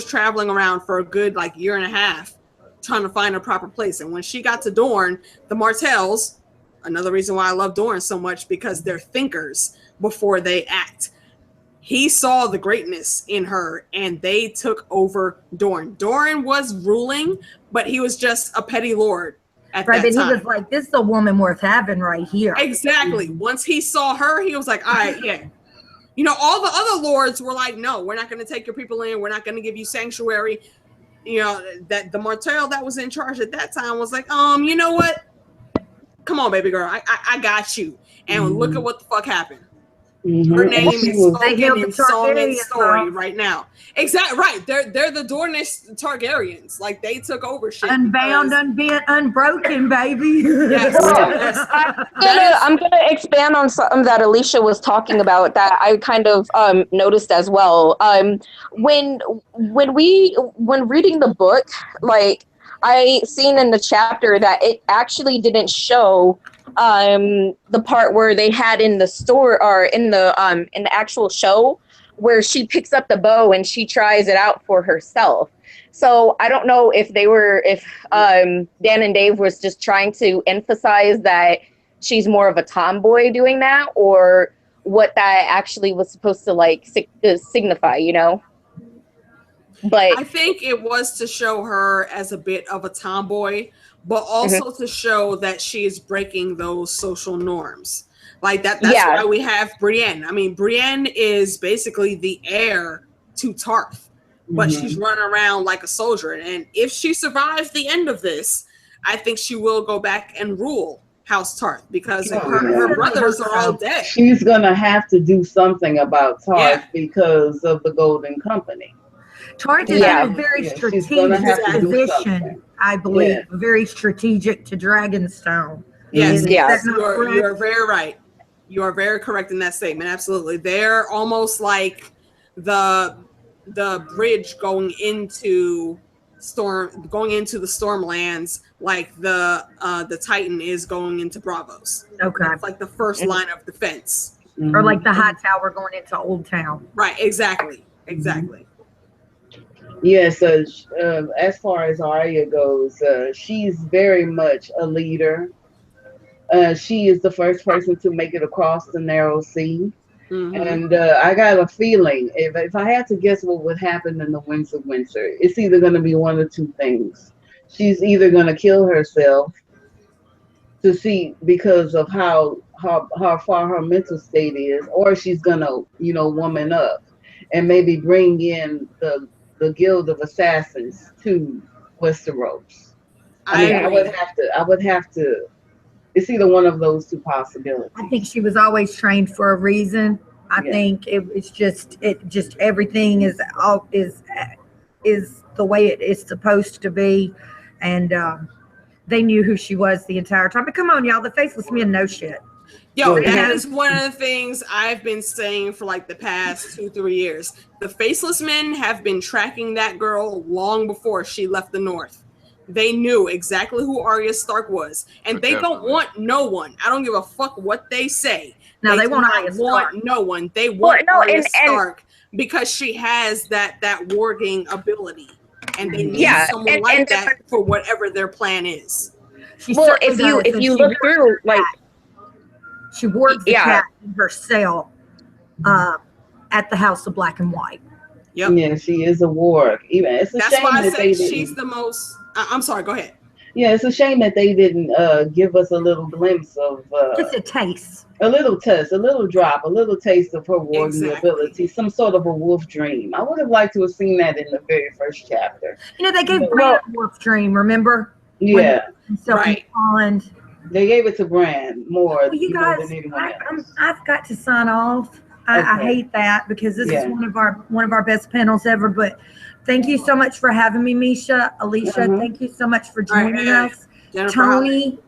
traveling around for a good like year and a half trying to find a proper place. And when she got to Dorne, the Martells, another reason why I love Dorne so much, because they're thinkers before they act. He saw the greatness in her and they took over Dorne. Dorne was ruling, but he was just a petty lord at Right, that but time. he was like, this is a woman worth having right here. Exactly. Once he saw her, he was like, all right, yeah. You know, all the other lords were like, no, we're not going to take your people in. We're not going to give you sanctuary. You know, that the Martell that was in charge at that time was like, you know what? Come on, baby girl. I got you. And look at what the fuck happened. Her name is spoken in song and story right now. Exactly right. They're the Dornish Targaryens. Like they took over shit. Unbound, unbent, unbroken, baby. Yes. I'm gonna expand on something that Alicia was talking about that I kind of noticed as well. When reading the book, like I seen in the chapter that it actually didn't show the part where they had in the store or in the actual show where she picks up the bow and she tries it out for herself. So I don't know if Dan and Dave was just trying to emphasize that she's more of a tomboy doing that, or what that actually was supposed to like signify, you know. But I think it was to show her as a bit of a tomboy, but also to show that she is breaking those social norms. Like that's why we have Brienne. I mean, Brienne is basically the heir to Tarth, but she's running around like a soldier. And if she survives the end of this, I think she will go back and rule House Tarth because her brothers are all dead. She's gonna have to do something about Tarth because of the Golden Company. Tarth is in a very strategic position, I believe. Very strategic to Dragonstone. Yes, you are very right. You are very correct in that statement. Absolutely. They're almost like the bridge going into the Stormlands, like the Titan is going into Bravos. Okay. It's like the first line of defense. Or like the High Tower going into Old Town. Right, exactly. Yes, as far as Arya goes, she's very much a leader. She is the first person to make it across the narrow sea. And I got a feeling, if I had to guess what would happen in the Winds of Winter, it's either going to be one of two things. She's either going to kill herself to see because of how far her mental state is, or she's going to, woman up and maybe bring in the Guild of Assassins to Westeros. I would have to. It's either one of those two possibilities. I think she was always trained for a reason. I think it's just everything is the way it is supposed to be, and they knew who she was the entire time. But come on, y'all, the faceless men know shit. Yo, that is one of the things I've been saying for like the past 2-3 years. The faceless men have been tracking that girl long before she left the North. They knew exactly who Arya Stark was, and they don't want no one. I don't give a fuck what they say. No, they want Arya Stark. No one. They want Arya Stark because she has that warging ability, and they need someone like that for whatever their plan is. Well, if you look through, like, she works the cat in her cell at the House of Black and White. Yep. Yeah, she is a warg. Even it's a That's shame why I that say she's the most. I'm sorry. Go ahead. Yeah, it's a shame that they didn't give us a little glimpse of Just a taste. a little test, a little drop, a little taste of her warging Exactly. ability, some sort of a wolf dream. I would have liked to have seen that in the very first chapter. You know, they gave But, Bran a wolf dream, remember? yeah, Himself in the pond. they gave it to Bran more, Well, you more guys, than anyone else. I've got to sign off. I Okay. hate that because this Yeah. is one of our best panels ever. But thank you so much for having me, Misha. Alicia, Uh-huh. thank you so much for All right, joining hey, us. Jennifer, Tony,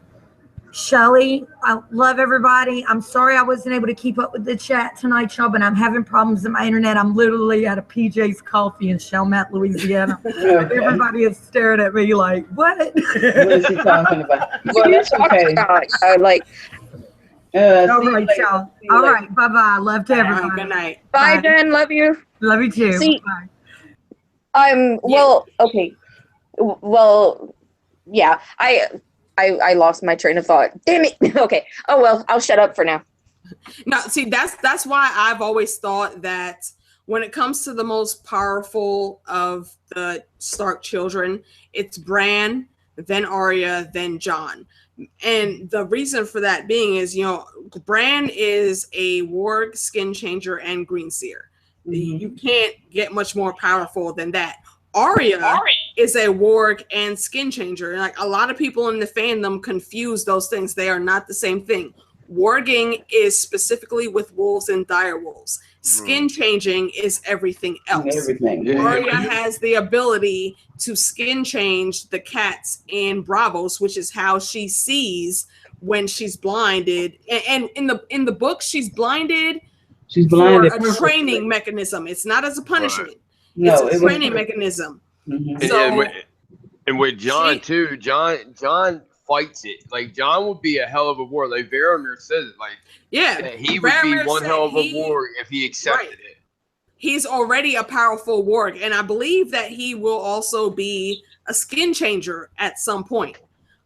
Shelley, I love everybody. I'm sorry I wasn't able to keep up with the chat tonight, y'all, but I'm having problems with my internet. I'm literally at a PJ's Coffee in Chalmette, Louisiana. Okay. Everybody is staring at me like, what? What is she talking about? Well, that's okay. Like, All See you right, later. y'all. See you All later. right. Bye-bye. Love to all right, everybody. good night. bye, Bye. Jen. Love you. Love you too. See- Bye. Well, okay. Well, yeah. I lost my train of thought. Damn it. Okay. Oh well, I'll shut up for now. No, see, that's why I've always thought that when it comes to the most powerful of the Stark children, it's Bran, then Arya, then Jon. And the reason for that being is, you know, Bran is a warg, skin changer, and green seer. Mhm. You can't get much more powerful than that. Arya is a warg and skin changer. Like a lot of people in the fandom confuse those things. They are not the same thing. Warging is specifically with wolves and dire wolves. Skin changing is everything else. Everything. Yeah. Arya has the ability to skin change the cats and Bravos, which is how she sees when she's blinded. And in the book, she's blinded She's for blinded. a purposely. training mechanism. It's not as a punishment. No, It's it a was training mechanism. Mhm. So And with John She- too, John fights it. Like John would be a hell of a war. Like Varamir says it. Like yeah, that he would Varamir be one said hell of a he- war if he accepted it. he's already a powerful warg, and I believe that he will also be a skin changer at some point.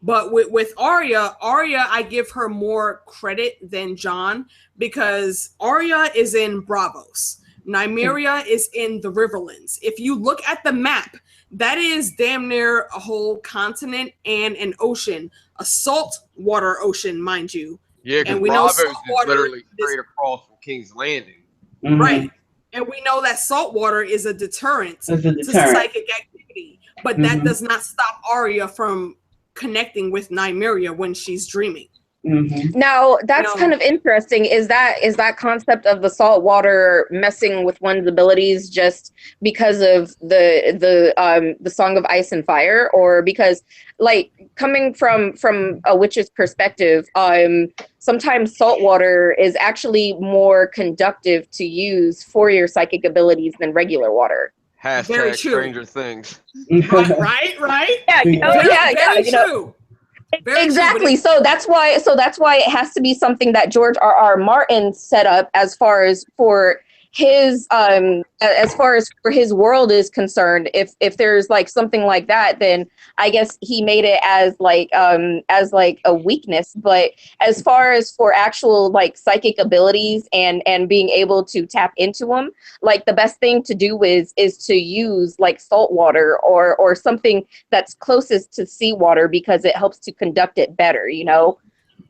But with Arya, I give her more credit than Jon because Arya is in Bravos. Nymeria is in the Riverlands. If you look at the map, that is damn near a whole continent and an ocean, a saltwater ocean, mind you. Yeah, because And we know Bravos is saltwater literally is- straight across from King's Landing. Mhm. Right. And we know that saltwater is a deterrent It's a to deterrent. psychic activity, but that Mhm. does not stop Arya from connecting with Nymeria when she's dreaming. Mhm. Now that's No. kind of interesting. Is that concept of the salt water messing with one's abilities just because of the Song of Ice and Fire, or because, like, coming from a witch's perspective, sometimes salt water is actually more conductive to use for your psychic abilities than regular water. Very Hashtag true. Stranger Things. Right? Yeah, you know, Very you know. true. Very true, Exactly. but So that's why it has to be something that George R.R. Martin set up as far as for his world is concerned. If there's like something like that, then I guess he made it as like a weakness. But as far as for actual like psychic abilities and being able to tap into them, like the best thing to do is to use like salt water or something that's closest to seawater, because it helps to conduct it better, you know.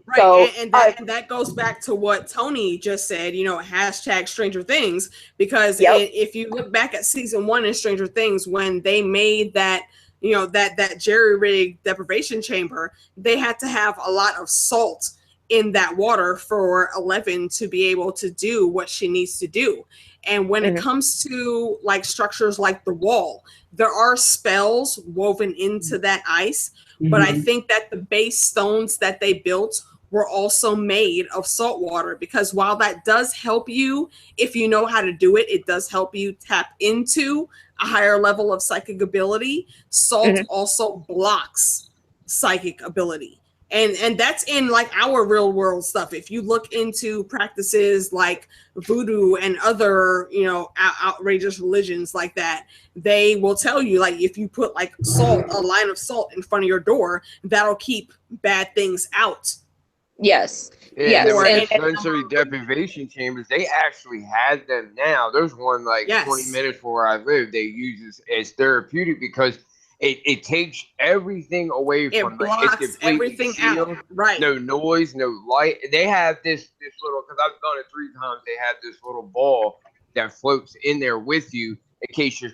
Right, So, and that goes back to what Tony just said, you know, hashtag Stranger Things, because Yep. if you look back at season 1 in Stranger Things, when they made that, you know, that jerry-rigged deprivation chamber, they had to have a lot of salt in that water for Eleven to be able to do what she needs to do. And when it comes to like structures like the wall, there are spells woven into that ice, but I think that the base stones that they built were also made of salt water, because while that does help you, if you know how to do it, it does help you tap into a higher level of psychic ability. Salt also blocks psychic ability. And that's in like our real world stuff. If you look into practices like voodoo and other, you know, outrageous religions like that, they will tell you, like, if you put like salt, a line of salt in front of your door, that'll keep bad things out. Yes. Yeah, Yes. and then with And- the sensory deprivation chambers, they actually had them now. There's one like Yes. 20 minutes from where I live. They use this as therapeutic because it takes everything away It from blocks it's completely everything sealed. out. Right. No noise, no light. They have this little, because I've done it 3 times. They have this little ball that floats in there with you in case you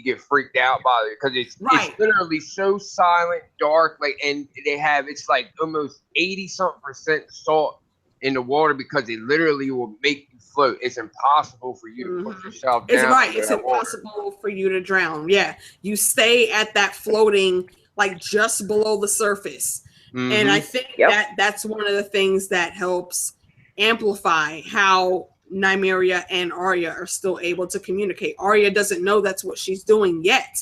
get freaked out by it, because it's literally so silent, dark, like, and they have, it's like almost 80-something% salt in the water, because it literally will make you float. It's impossible for you to put yourself down. It's impossible for you to drown. Yeah, you stay at that floating, like just below the surface. And I think that's one of the things that helps amplify how Nymeria and Arya are still able to communicate. Arya doesn't know that's what she's doing yet,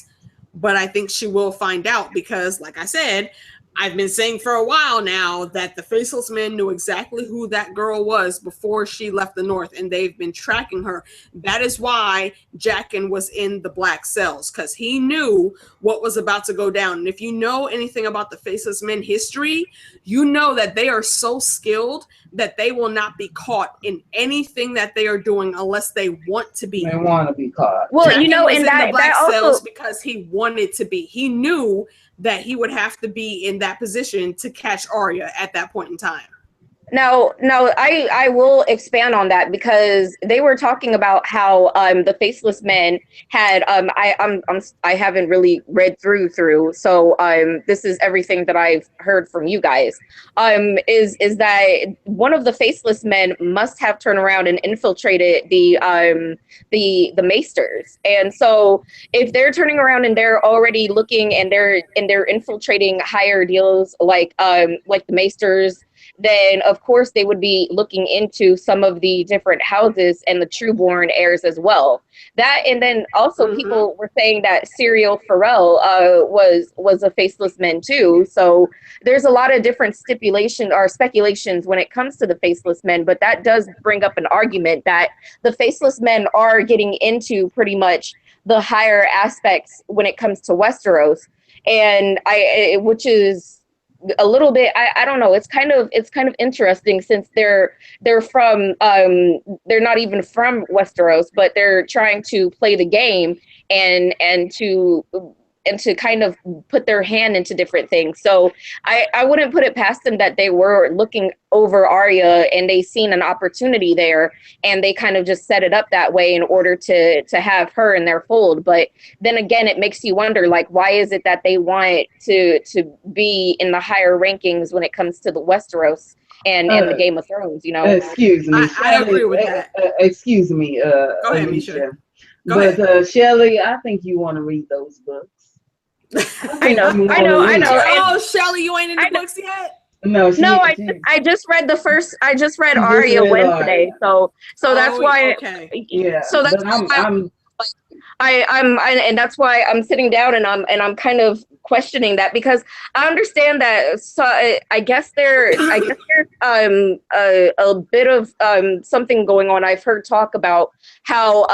but I think she will find out, because, like I said, I've been saying for a while now that the Faceless Men knew exactly who that girl was before she left the North, and they've been tracking her. That is why Jaqen was in the black cells, because he knew what was about to go down. And if you know anything about the Faceless Men history, you know that they are so skilled that they will not be caught in anything that they are doing unless they want to be. They want to be caught. Well, Jaqen you know, was and in the black that cells also, because he wanted to be. He knew that he would have to be in that position to catch Arya at that point in time. No, I will expand on that, because they were talking about how the Faceless Men had I haven't really read through, so this is everything that I've heard from you guys, is that one of the Faceless Men must have turned around and infiltrated the maesters. And so if they're turning around and they're already looking and they're infiltrating higher deals like the maesters, then of course they would be looking into some of the different houses and the trueborn heirs as well. That, and then also people were saying that Serial Pharrell was a Faceless Man too. So there's a lot of different stipulation or speculations when it comes to the Faceless Men, but that does bring up an argument that the Faceless Men are getting into pretty much the higher aspects when it comes to Westeros, and which is a little bit, I don't know, it's kind of interesting, since they're from they're not even from Westeros, but they're trying to play the game and to kind of put their hand into different things. So I wouldn't put it past them that they were looking over Arya and they seen an opportunity there, and they kind of just set it up that way in order to have her in their fold. But then again, it makes you wonder, like, why is it that they want to be in the higher rankings when it comes to the Westeros and the Game of Thrones, you know? Excuse me. I agree with that. Excuse me, Go ahead, Alicia. Misha. But Shelley, I think you want to read those books. I know. Oh, Shelley, you ain't in the books yet? No, I just read the first. I just read Arya Wednesday, so that's why. Okay. Yeah. So that's and that's why I'm sitting down and I'm kind of questioning that, because I understand that. So I guess there's a bit of something going on. I've heard talk about how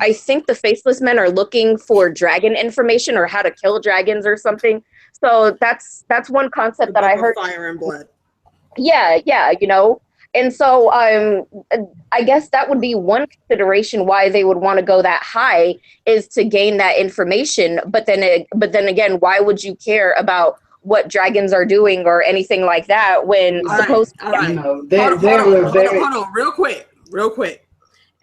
I think the Faceless Men are looking for dragon information, or how to kill dragons or something. So that's one concept that I heard. Fire and blood. Yeah, you know. And so I guess that would be one consideration why they would want to go that high, is to gain that information. But then again, why would you care about what dragons are doing or anything like that when Hold on, real quick.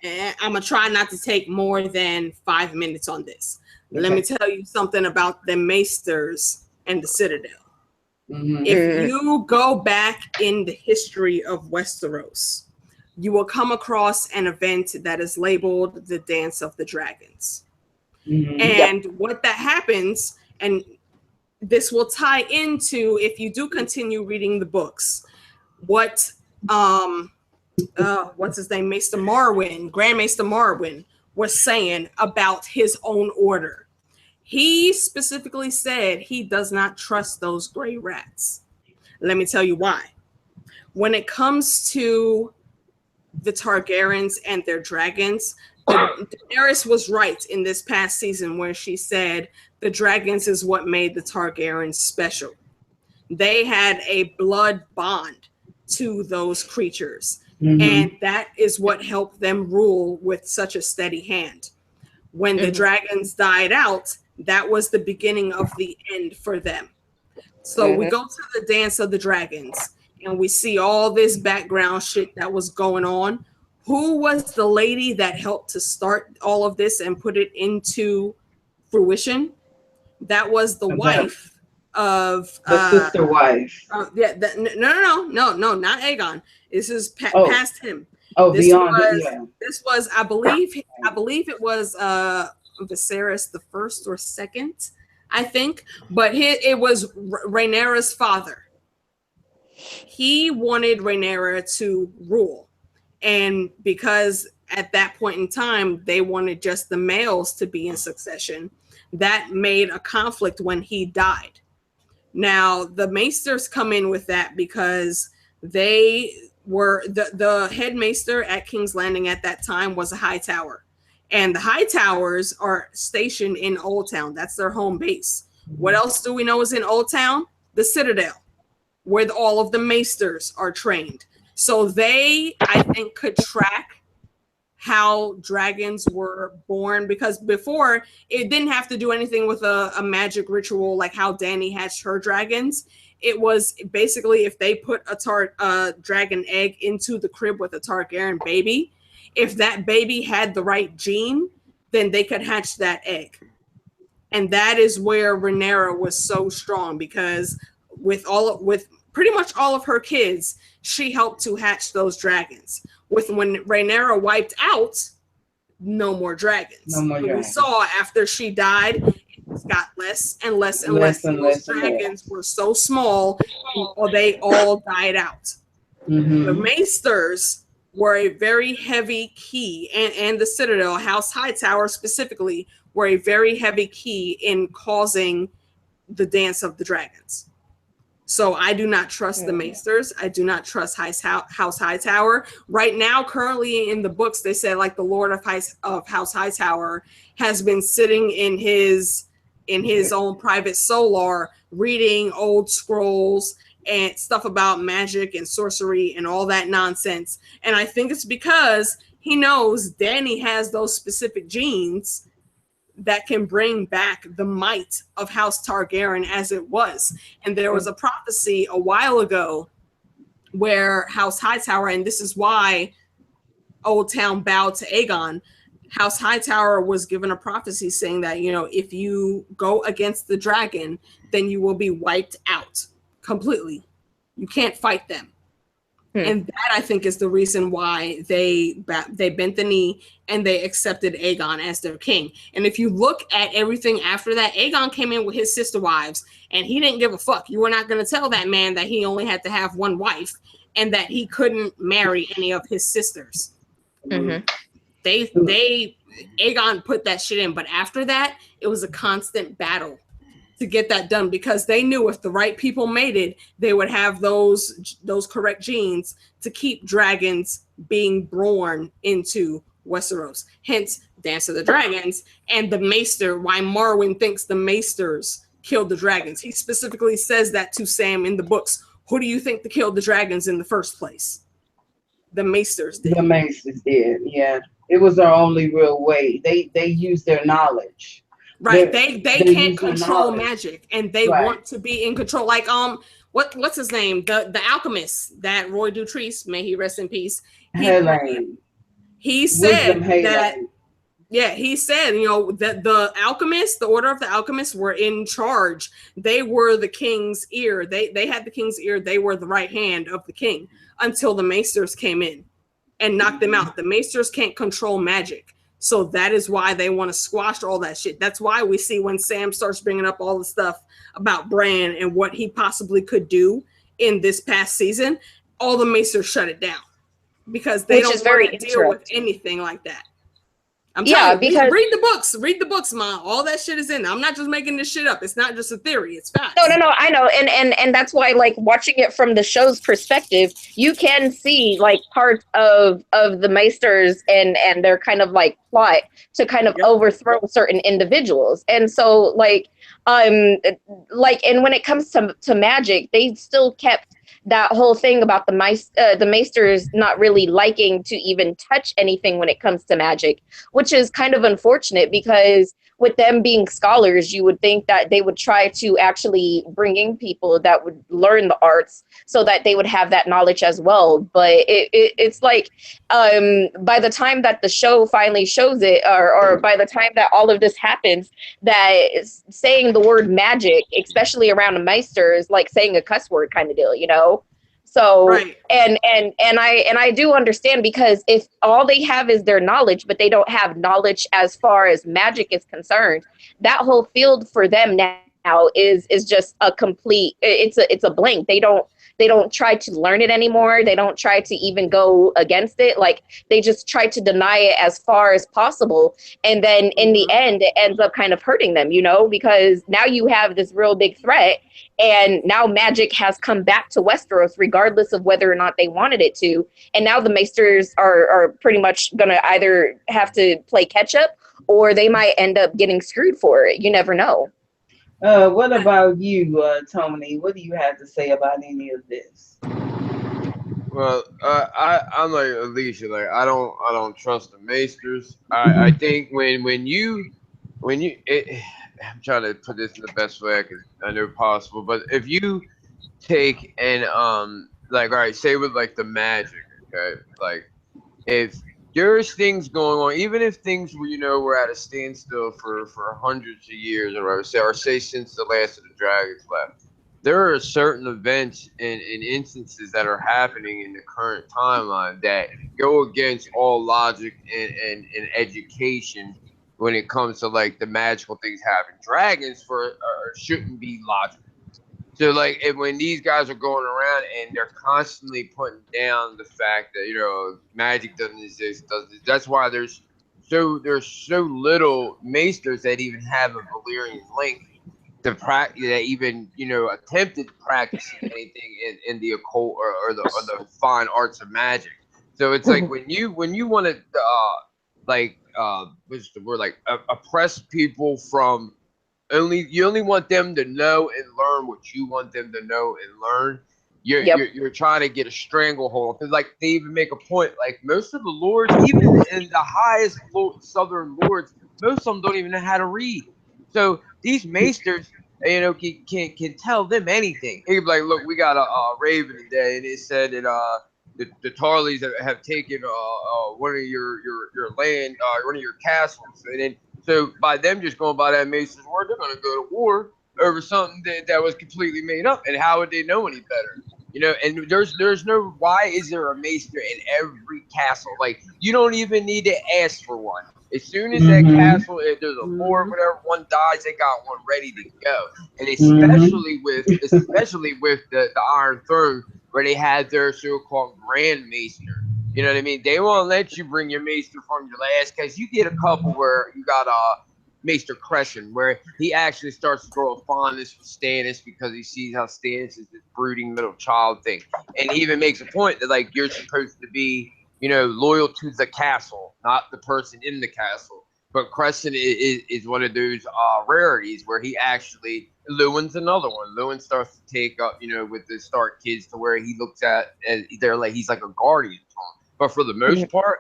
And I'm gonna try not to take more than 5 minutes on this. Okay. Let me tell you something about the Maesters and the Citadel. If you go back in the history of Westeros, you will come across an event that is labeled the Dance of the Dragons. And what that happens, and this will tie into, if you do continue reading the books, what what's his name, Grand Maester Marwyn was saying about his own order. He specifically said he does not trust those gray rats. Let me tell you why. When it comes to the Targaryens and their dragons, Daenerys was right in this past season where she said the dragons is what made the Targaryens special. They had a blood bond to those creatures. And that is what helped them rule with such a steady hand. When the dragons died out, that was the beginning of the end for them. So we go to the Dance of the Dragons, and we see all this background shit that was going on. Who was the lady that helped to start all of this and put it into fruition? That was the wife of the sister wife. no, not Aegon. This is past him. Oh, this beyond was, yeah. This was, I believe it was Viserys the first or second, I think, but it was Rhaenyra's father. He wanted Rhaenyra to rule, and because at that point in time they wanted just the males to be in succession, that made a conflict when he died. Now the maesters come in with that because they were the head maester at King's Landing at that time was a high tower. And the high towers are stationed in Old Town. That's their home base. What else do we know is in Old Town? The Citadel, where all of the maesters are trained. So they, I think, could track how dragons were born, because before it didn't have to do anything with a magic ritual like how Dany hatched her dragons. It was basically if they put a dragon egg into the crib with a Targaryen baby, if that baby had the right gene, then they could hatch that egg. And that is where Rhaenyra was so strong, because with pretty much all of her kids, she helped to hatch those dragons. When Rhaenyra wiped out, no more dragons. No more dragons. We saw after she died, it got less and less and less. Those dragons were so small, they all died out. Mm-hmm. The maesters were a very heavy key, and the Citadel, House Hightower specifically, were a very heavy key in causing the Dance of the Dragons. So I do not trust the maesters. I do not trust House Hightower. Right now, currently in the books, they said like the Lord of House Hightower has been sitting in his own private solar, reading old scrolls and stuff about magic and sorcery and all that nonsense. And I think it's because he knows Dany has those specific genes that can bring back the might of House Targaryen as it was. And there was a prophecy a while ago where House Hightower, and this is why Old Town bowed to Aegon, House Hightower was given a prophecy saying that, if you go against the dragon, then you will be wiped out completely. You can't fight them. And that, I think, is the reason why they bent the knee and they accepted Aegon as their king. And if you look at everything after that, Aegon came in with his sister wives, and he didn't give a fuck. You were not going to tell that man that he only had to have one wife and that he couldn't marry any of his sisters. Mm-hmm. Aegon put that shit in, but after that, it was a constant battle to get that done, because they knew if the right people made it, they would have those correct genes to keep dragons being born into Westeros. Hence, Dance of the Dragons and the Maester. Why Marwyn thinks the Maesters killed the dragons. He specifically says that to Sam in the books. Who do you think killed the dragons in the first place? The Maesters did. The Maesters did. Yeah, it was our only real way. They used their knowledge. Right, they can't control magic, and they want to be in control. Like what's his name? The alchemist that Roy Dutrice, may he rest in peace. He said that. Yeah, he said that the alchemists, the Order of the Alchemists, were in charge. They were the king's ear. They had the king's ear. They were the right hand of the king until the Maesters came in and knocked them out. The Maesters can't control magic. So that is why they want to squash all that shit. That's why we see when Sam starts bringing up all the stuff about Bran and what he possibly could do in this past season, all the Maesters shut it down because they don't want to deal with anything like that. I'm telling you, because read the books, Ma. All that shit is in there. I'm not just making this shit up. It's not just a theory. It's fact. No, I know. And that's why, like, watching it from the show's perspective, you can see like parts of the Maesters and their kind of like plot to kind of overthrow certain individuals. And so and when it comes to magic, they still kept that whole thing about the Maesters not really liking to even touch anything when it comes to magic, which is kind of unfortunate, because with them being scholars, you would think that they would try to actually bring in people that would learn the arts so that they would have that knowledge as well. But it's like, by the time that the show finally shows it, or by the time that all of this happens, that saying the word magic, especially around a maester, is like saying a cuss word kind of deal, you know? So, Right. and I do understand, because if all they have is their knowledge, but they don't have knowledge as far as magic is concerned, that whole field for them now is just a complete, it's a blank. They don't try to learn it anymore. They don't try to even go against it. Like, they just try to deny it as far as possible. And then in the end, it ends up kind of hurting them, you know, because now you have this real big threat. And now magic has come back to Westeros, regardless of whether or not they wanted it to. And now the maesters are pretty much going to either have to play catch up, or they might end up getting screwed for it. You never know. What about you, Tony? What do you have to say about any of this? Well, I'm like Alicia. Like, I don't trust the maesters. I think when you I'm trying to put this in the best way I know possible. But if you take and like, all right, say with like the magic, okay, like if there's things going on, even if things were, you know, were at a standstill for hundreds of years, or say since the last of the dragons left, there are certain events and instances that are happening in the current timeline that go against all logic and education when it comes to like the magical things happen. Dragons shouldn't be logical. So like, when these guys are going around and they're constantly putting down the fact that, you know, magic doesn't exist, that's why there's so little maesters that even have a Valyrian link to practice, that even, you know, attempted practicing anything in the occult or the fine arts of magic. So it's like when you want to what's the word, like oppress people from, you only want them to know and learn what you want them to know and learn. You're trying to get a stranglehold. Because like, they even make a point, like most of the lords, even in the highest southern lords, most of them don't even know how to read. So these maesters, you know, can tell them anything. He can be like, look, we got a raven today, and it said that the Tarleys have taken one of your land, one of your castles, and then, so by them just going by that maester's word, they're going to go to war over something that was completely made up. And how would they know any better? You know, and there's no, why is there a maester in every castle? Like, you don't even need to ask for one. As soon as that castle, if there's a war, whatever, one dies, they got one ready to go. And especially with the Iron Throne, where they had their so-called Grand Maester. You know what I mean? They won't let you bring your maester from your last, because you get a couple where you got Maester Crescent, where he actually starts to grow a fondness for Stannis because he sees how Stannis is this brooding little child thing. And he even makes a point that, like, you're supposed to be, you know, loyal to the castle, not the person in the castle. But Crescent is one of those rarities where he actually, Lewin's another one. Lewin starts to take up, you know, with the Stark kids, to where he looks at, and he's like a guardian to them. But for the most part,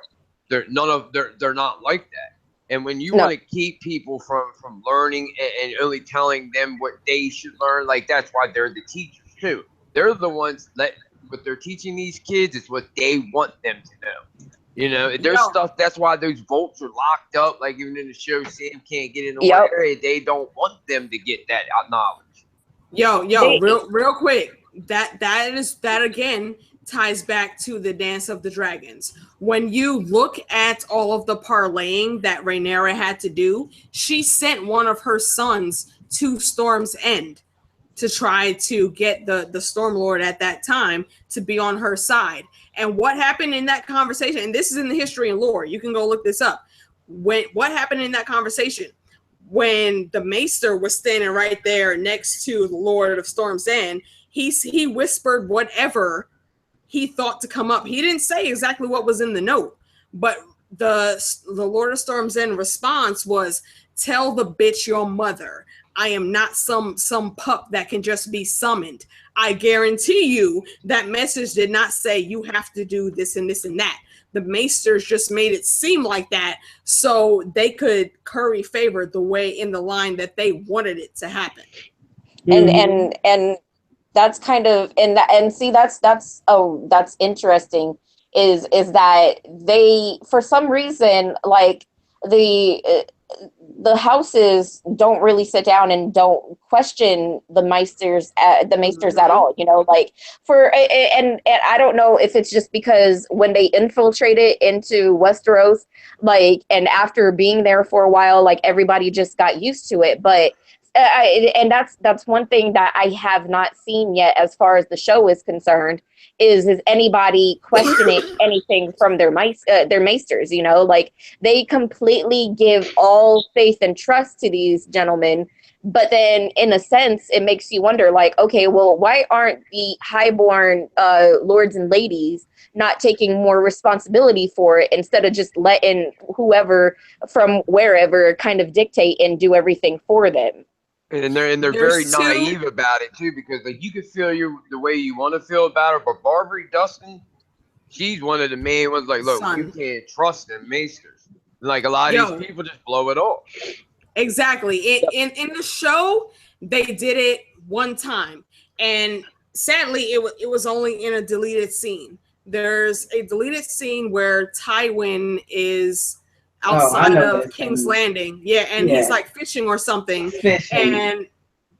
they're not like that. And when you want to keep people from learning and only telling them what they should learn, like, that's why they're the teachers too. They're the ones that what they're teaching these kids is what they want them to know. You know, there's stuff, that's why those vaults are locked up. Like, even in the show, Sam can't get in the one area. They don't want them to get that knowledge. Real quick. That again ties back to the Dance of the Dragons. When you look at all of the parlaying that Rhaenyra had to do, she sent one of her sons to Storm's End to try to get the Storm Lord at that time to be on her side. And what happened in that conversation, and this is in the history and lore, you can go look this up. What happened in that conversation? When the Maester was standing right there next to the Lord of Storm's End, he whispered whatever he thought to come up. He didn't say exactly what was in the note, but the Lord of Storm's End response was, "Tell the bitch your mother. I am not some pup that can just be summoned. I guarantee you that message did not say you have to do this and this and that. the maesters just made it seem like that so they could curry favor the way in the line that they wanted it to happen. And that's kind of, and see, that's interesting, is that they, for some reason, like the houses don't really sit down and don't question the maesters at all, you know, like and I don't know if it's just because when they infiltrated into Westeros, like, and after being there for a while, like everybody just got used to it, but and that's one thing that I have not seen yet as far as the show is concerned, is anybody questioning anything from their maesters, you know, like they completely give all faith and trust to these gentlemen. But then in a sense, it makes you wonder, like, okay, well, why aren't the highborn lords and ladies not taking more responsibility for it, instead of just letting whoever from wherever kind of dictate and do everything for them? And they're very naive about it too, because like you can feel the way you want to feel about her, but Barbary Dustin, she's one of the main ones. Like, look, you can't trust them maesters. Like a lot of these people just blow it off. Exactly. In the show, they did it one time, and sadly, it was only in a deleted scene. There's a deleted scene where Tywin is outside of King's Landing. Yeah, and he's like fishing or something. And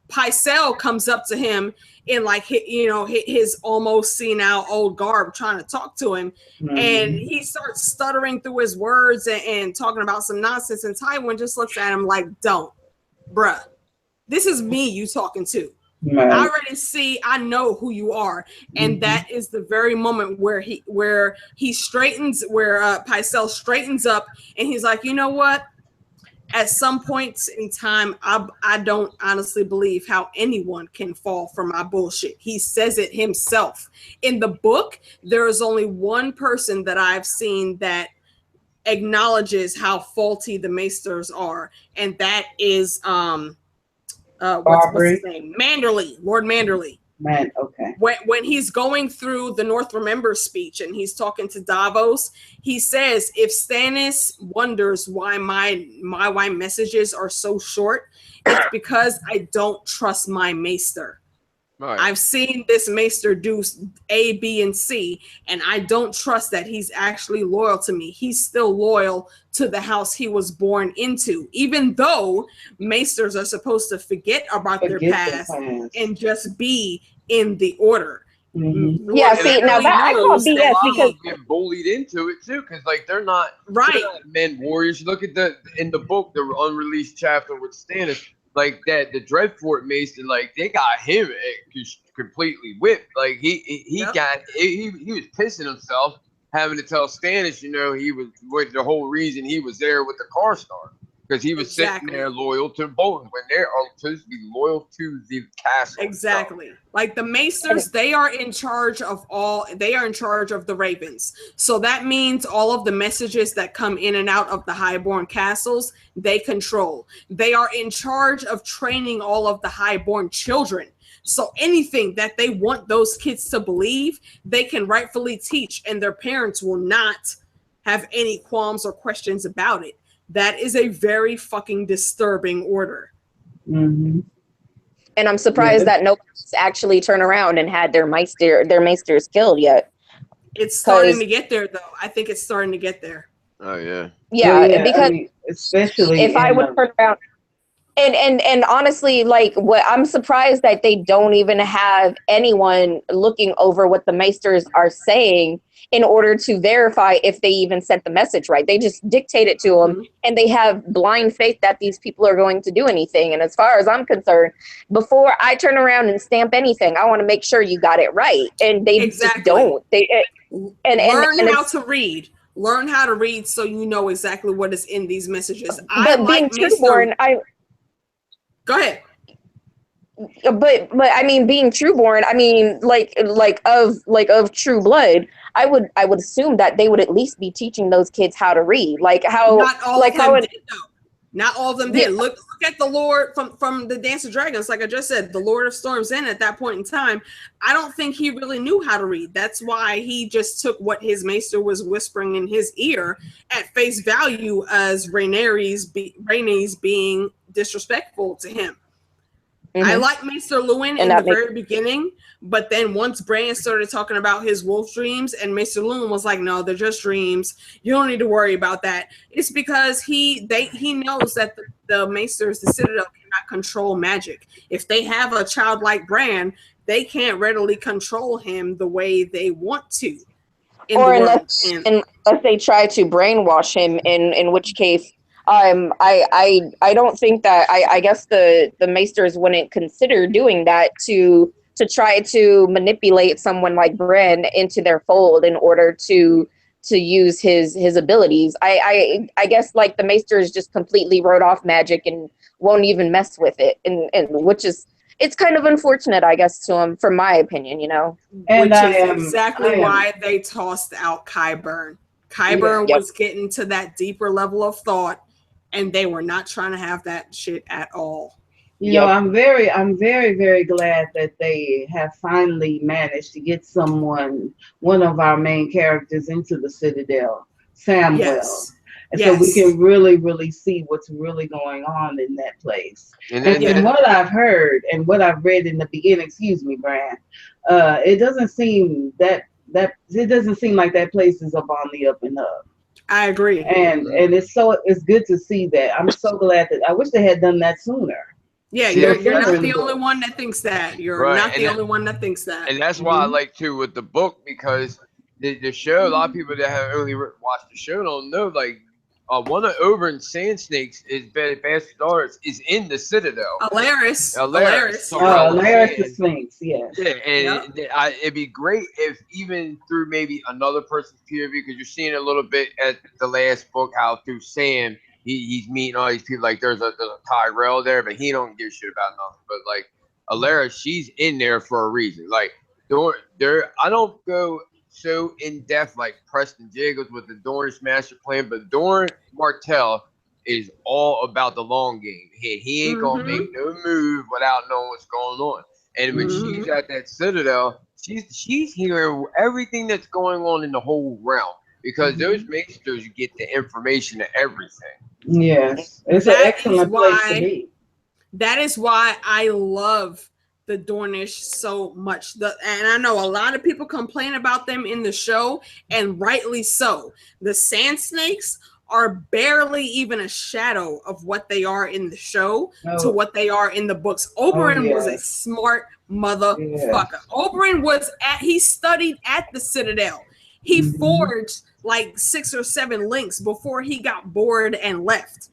Pycelle comes up to him in like, you know, his almost senile old garb, trying to talk to him. And he starts stuttering through his words and talking about some nonsense. And Tywin just looks at him like, don't, bruh, this is me you talking to. Right. I already see, I know who you are. And that is the very moment where he straightens, where Pycelle straightens up, and he's like, you know what? At some points in time, I don't honestly believe how anyone can fall for my bullshit. He says it himself. In the book, there is only one person that I've seen that acknowledges how faulty the maesters are, and that is what's his name? Manderley, Lord Manderley. Okay. When he's going through the North Remember speech and he's talking to Davos, he says, if Stannis wonders why my messages are so short, it's because I don't trust my maester. Right. I've seen this maester do A, B, and C, and I don't trust that he's actually loyal to me. He's still loyal to the house he was born into, even though maesters are supposed to forget about their past and just be in the order. Yeah, see, now that I call BS because get bullied into it too, because like they're not men warriors. Look at in the book, the unreleased chapter with Stannis. Like that, the Dreadfort Maester, like they got him completely whipped. Like he was pissing himself, having to tell Stannis, you know, he was the whole reason he was there with the Karstark, because he was sitting there loyal to Bolton when they are supposed to be loyal to the castle. Exactly. Like the Maesters, they are in charge of the Ravens. So that means all of the messages that come in and out of the Highborn castles, they control. They are in charge of training all of the Highborn children. So anything that they want those kids to believe, they can rightfully teach, and their parents will not have any qualms or questions about it. That is a very fucking disturbing order. And I'm surprised that nobody's actually turned around and had their maesters killed yet. It's starting to get there, though. I think it's starting to get there. Oh yeah. Yeah, because I mean, especially if I would turn around. And honestly, like, what I'm surprised that they don't even have anyone looking over what the maesters are saying in order to verify if they even sent the message right. They just dictate it to them, and they have blind faith that these people are going to do anything. And as far as I'm concerned, before I turn around and stamp anything, I want to make sure you got it right. And they just don't. Learn how to read. Learn how to read so you know exactly what is in these messages. But being trueborn, Go ahead. But I mean, being trueborn, I mean, like of true blood, I would assume that they would at least be teaching those kids how to read, like how, not all like of how them it. did, though. Not all of them did. Look at the Lord from the Dance of Dragons. Like I just said, the Lord of Storms End at that point in time, I don't think he really knew how to read. That's why he just took what his maester was whispering in his ear at face value as Rhaenys being disrespectful to him. I like Maester Lewin in the very beginning, but then once Bran started talking about his wolf dreams and Maester Lewin was like, no, they're just dreams. You don't need to worry about that. It's because he knows that the Maesters, the Citadel, cannot control magic. If they have a child like Bran, they can't readily control him the way they want to. Unless they try to brainwash him, in which case I don't think that I guess the maesters wouldn't consider doing that to try to manipulate someone like Bran into their fold in order to use his abilities. I guess like the maesters just completely wrote off magic and won't even mess with it, and which is, it's kind of unfortunate, I guess, to him, from my opinion, you know. And which is exactly why they tossed out Qyburn. Qyburn was getting to that deeper level of thought, and they were not trying to have that shit at all. You know, I'm very, very glad that they have finally managed to get one of our main characters into the Citadel, Samwell. And so we can really, really see what's really going on in that place. And what I've heard and what I've read in the beginning, excuse me, Bran, it doesn't seem like that place is up on the up and up. I agree. And it's good to see that. I'm so glad that I wish they had done that sooner. Yeah, you're not the only one that thinks that. You're not the only one that thinks that. And that's why I like too with the book, because the show, a lot of people that have only watched the show don't know, like one of Oberyn's sand snakes is Bastard Daughters is in the Citadel. Alaris the Sphinx, yes. Yeah, and it'd be great if even through maybe another person's POV, because you're seeing a little bit at the last book how through Sam he's meeting all these people. Like there's a Tyrell there, but he don't give a shit about nothing. But like Alaris, she's in there for a reason. Like I don't go so in depth like Preston Jacobs with the Dornish master plan, but Doran Martell is all about the long game. He ain't gonna make no move without knowing what's going on. And when she's at that Citadel, she's hearing everything that's going on in the whole realm, because those maesters get the information of everything. Yes, it's an excellent place to be. That is why I love the Dornish so much. And I know a lot of people complain about them in the show, and rightly so. The Sand Snakes are barely even a shadow of what they are in the show to what they are in the books. Oberyn was a smart motherfucker. Oberyn he studied at the Citadel. He forged like 6 or 7 links before he got bored and left.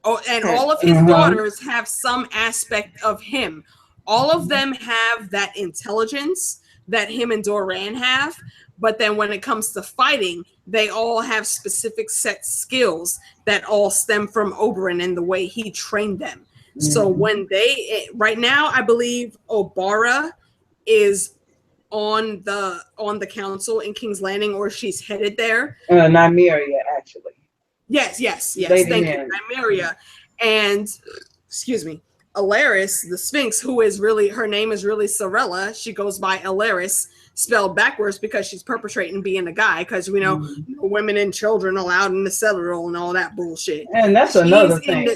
Oh, and all of his daughters have some aspect of him. All of them have that intelligence that him and Doran have. But then when it comes to fighting, they all have specific set skills that all stem from Oberyn and the way he trained them. So when right now, I believe Obara is on the council in King's Landing, or she's headed there. Nymeria, actually. Yes. Thank you, Nymeria. And excuse me, Alaris, the Sphinx, her name is really Sorella. She goes by Alaris, spelled backwards because she's perpetrating being a guy, because we know women and children allowed in the Citadel and all that bullshit. And that's another thing.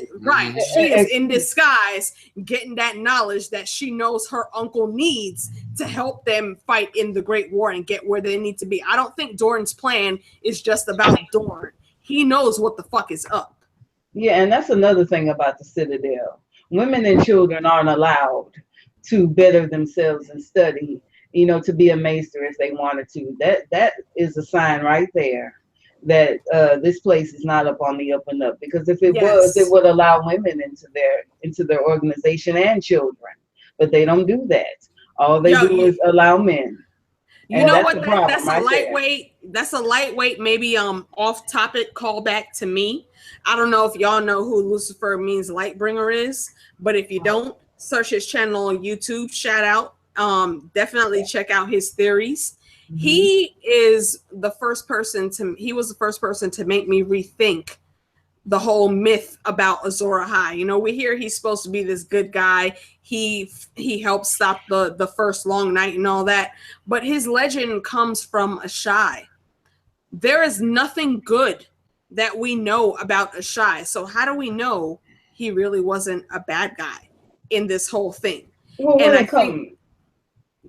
She is in disguise, getting that knowledge that she knows her uncle needs to help them fight in the Great War and get where they need to be. I don't think Doran's plan is just about Doran. He knows what the fuck is up. Yeah, and that's another thing about the Citadel. Women and children aren't allowed to better themselves and study, to be a maester if they wanted to. That is a sign right there that this place is not up on the up and up. Because if it was, it would allow women into their organization and children. But they don't do that. All they do is allow men. You know what? That's a lightweight. That's a lightweight, maybe off-topic callback to me. I don't know if y'all know who Lucifer means Lightbringer is, but if you don't, search his channel on YouTube. Shout out. Definitely check out his theories. He was the first person to make me rethink the whole myth about Azor Ahai. You know, we hear he's supposed to be this good guy. He helped stop the first long night and all that, but his legend comes from Ashai. There is nothing good that we know about Ashai. So how do we know he really wasn't a bad guy in this whole thing? Well, And when I it comes, think,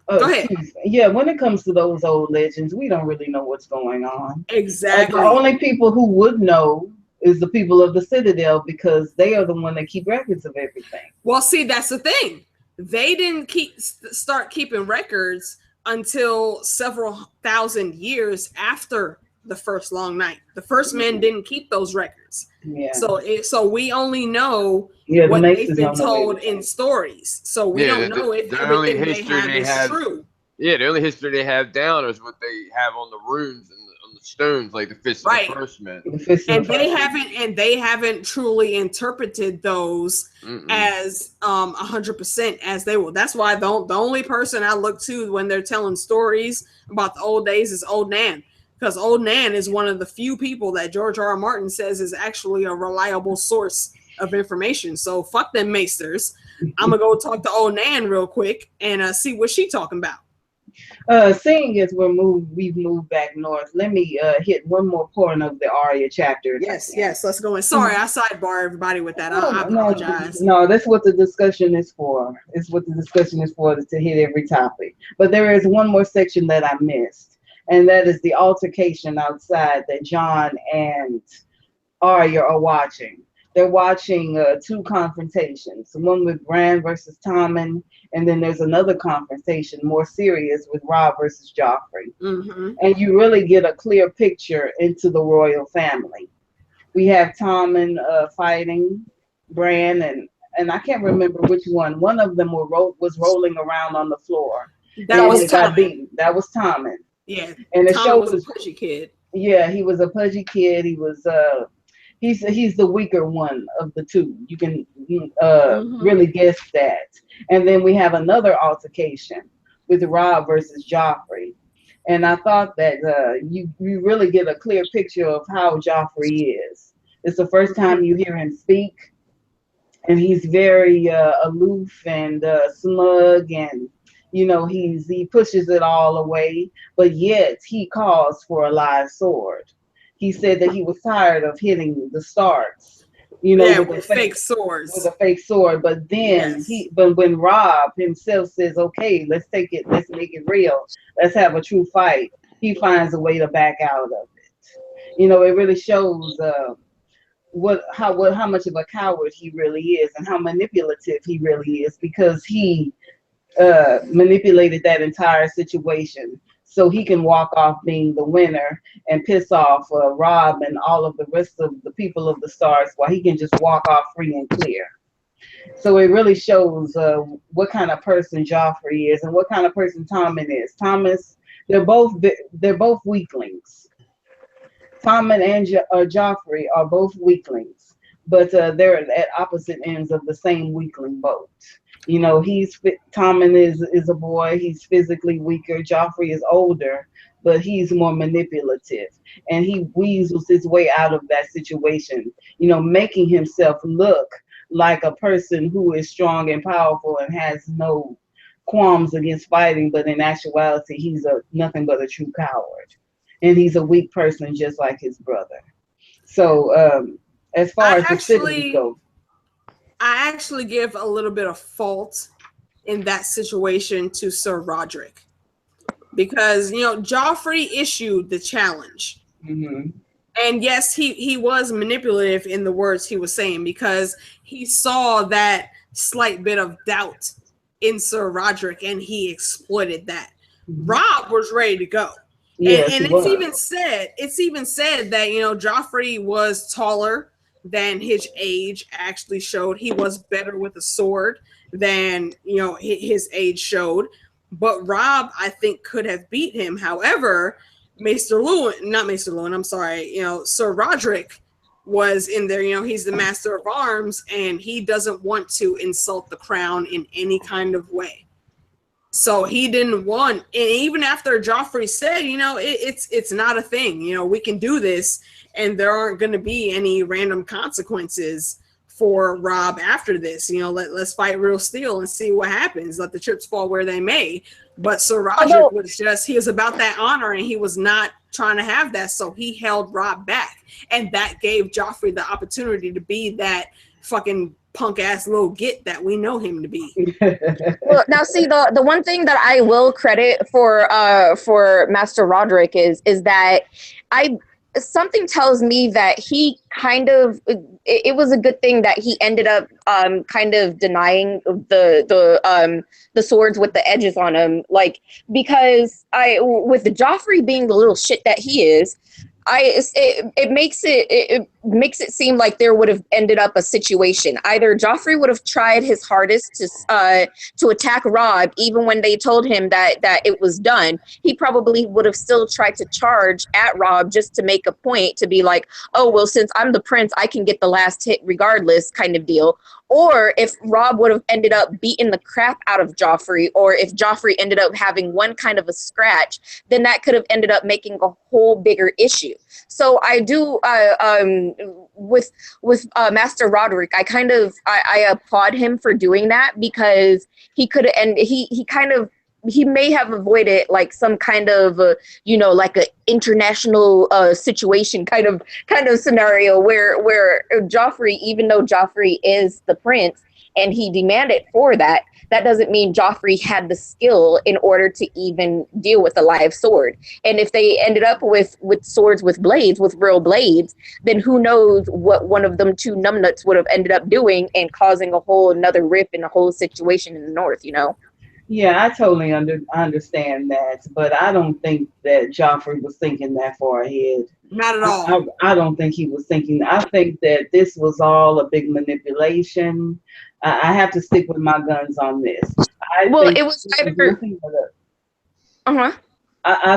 go ahead. yeah, when it comes to those old legends, we don't really know what's going on. Exactly. The only people who would know is the people of the Citadel, because they are the one that keep records of everything. Well, see, that's the thing. They didn't start keeping records until several thousand years after the first long night. The first men didn't keep those records. Yeah. So we only know the what they've Maesters been don't know told everything. in stories. So we don't know if the only everything they history have they is have, true. Yeah, the only history they have down is what they have on the runes and on the stones, like the Fist of the First Men. And they haven't truly interpreted those as 100% as they will. That's why the only person I look to when they're telling stories about the old days is Old Nan, because Old Nan is one of the few people that George R.R. Martin says is actually a reliable source of information. So fuck them maesters. I'm gonna go talk to Old Nan real quick and see what she talking about. Seeing as we've moved back north, let me hit one more point of the Arya chapter. Yes, let's go in. Sorry, I sidebar everybody with that. I apologize. No, that's what the discussion is for. It's what the discussion is for, to hit every topic. But there is one more section that I missed, and that is the altercation outside that Jon and Arya are watching. They're watching two confrontations, one with Bran versus Tommen, and then there's another confrontation, more serious, with Robb versus Joffrey. And you really get a clear picture into the royal family. We have Tommen fighting Bran, and I can't remember which one. One of them was rolling around on the floor. That was Tommen. That was Tommen. Yeah, and Tommen was a pudgy kid. Yeah, he was a pudgy kid. He was he's the weaker one of the two. You can really guess that. And then we have another altercation with Robb versus Joffrey. And I thought that you really get a clear picture of how Joffrey is. It's the first time you hear him speak, and he's very aloof and smug, and he pushes it all away, but yet he calls for a live sword. He said that he was tired of hitting the Starks, with fake swords. With a fake sword. But then when Robb himself says, "Okay, let's make it real. Let's have a true fight," he finds a way to back out of it. It really shows how much of a coward he really is, and how manipulative he really is, because he manipulated that entire situation so he can walk off being the winner and piss off Robb and all of the rest of the people of the Stars, while he can just walk off free and clear. So it really shows what kind of person Joffrey is and what kind of person Tommen is. They're both weaklings. Tommen and Joffrey are both weaklings, but they're at opposite ends of the same weakling boat. Tommen is a boy. He's physically weaker. Joffrey is older, but he's more manipulative, and he weasels his way out of that situation, making himself look like a person who is strong and powerful and has no qualms against fighting, but in actuality, he's nothing but a true coward, and he's a weak person just like his brother. So as far as the citizens go, I actually give a little bit of fault in that situation to Sir Roderick, because Joffrey issued the challenge, and yes, he was manipulative in the words he was saying, because he saw that slight bit of doubt in Sir Roderick and he exploited that. Robb was ready to go. Yes, and it's even said that Joffrey was taller than his age actually showed. He was better with a sword than his age showed, but Robb, I think, could have beat him. However, Sir Roderick was in there. He's the master of arms, and he doesn't want to insult the crown in any kind of way. So he didn't want, and even after Joffrey said, you know, it's not a thing. You know, we can do this, and there aren't going to be any random consequences for Robb after this. You know, let's fight real steel and see what happens. Let the chips fall where they may. But Sir Roger he was about that honor, and he was not trying to have that, so he held Robb back, and that gave Joffrey the opportunity to be that fucking punk ass little git that we know him to be. Well, now see, the one thing that I will credit for Master Roderick is that something tells me that he kind of, it was a good thing that he ended up kind of denying the swords with the edges on them, like, because with Joffrey being the little shit that he is, it makes it seem like there would have ended up a situation. Either Joffrey would have tried his hardest to attack Robb, even when they told him that it was done. He probably would have still tried to charge at Robb just to make a point, to be like, oh, well, since I'm the prince, I can get the last hit regardless, kind of deal. Or if Robb would have ended up beating the crap out of Joffrey, or if Joffrey ended up having one kind of a scratch, then that could have ended up making a whole bigger issue. So I do, with Master Roderick, I applaud him for doing that, because he could have, and he may have avoided like some kind of like a international situation kind of scenario where Joffrey, even though Joffrey is the prince and he demanded for that doesn't mean Joffrey had the skill in order to even deal with a live sword. And if they ended up with swords with blades, with real blades, then who knows what one of them two numbnuts would have ended up doing and causing a whole another rift in the whole situation in the north, you know? Yeah, I totally understand that, but I don't think that Joffrey was thinking that far ahead. Not at all. I don't think he was thinking. I think that this was all a big manipulation. I have to stick with my guns on this. I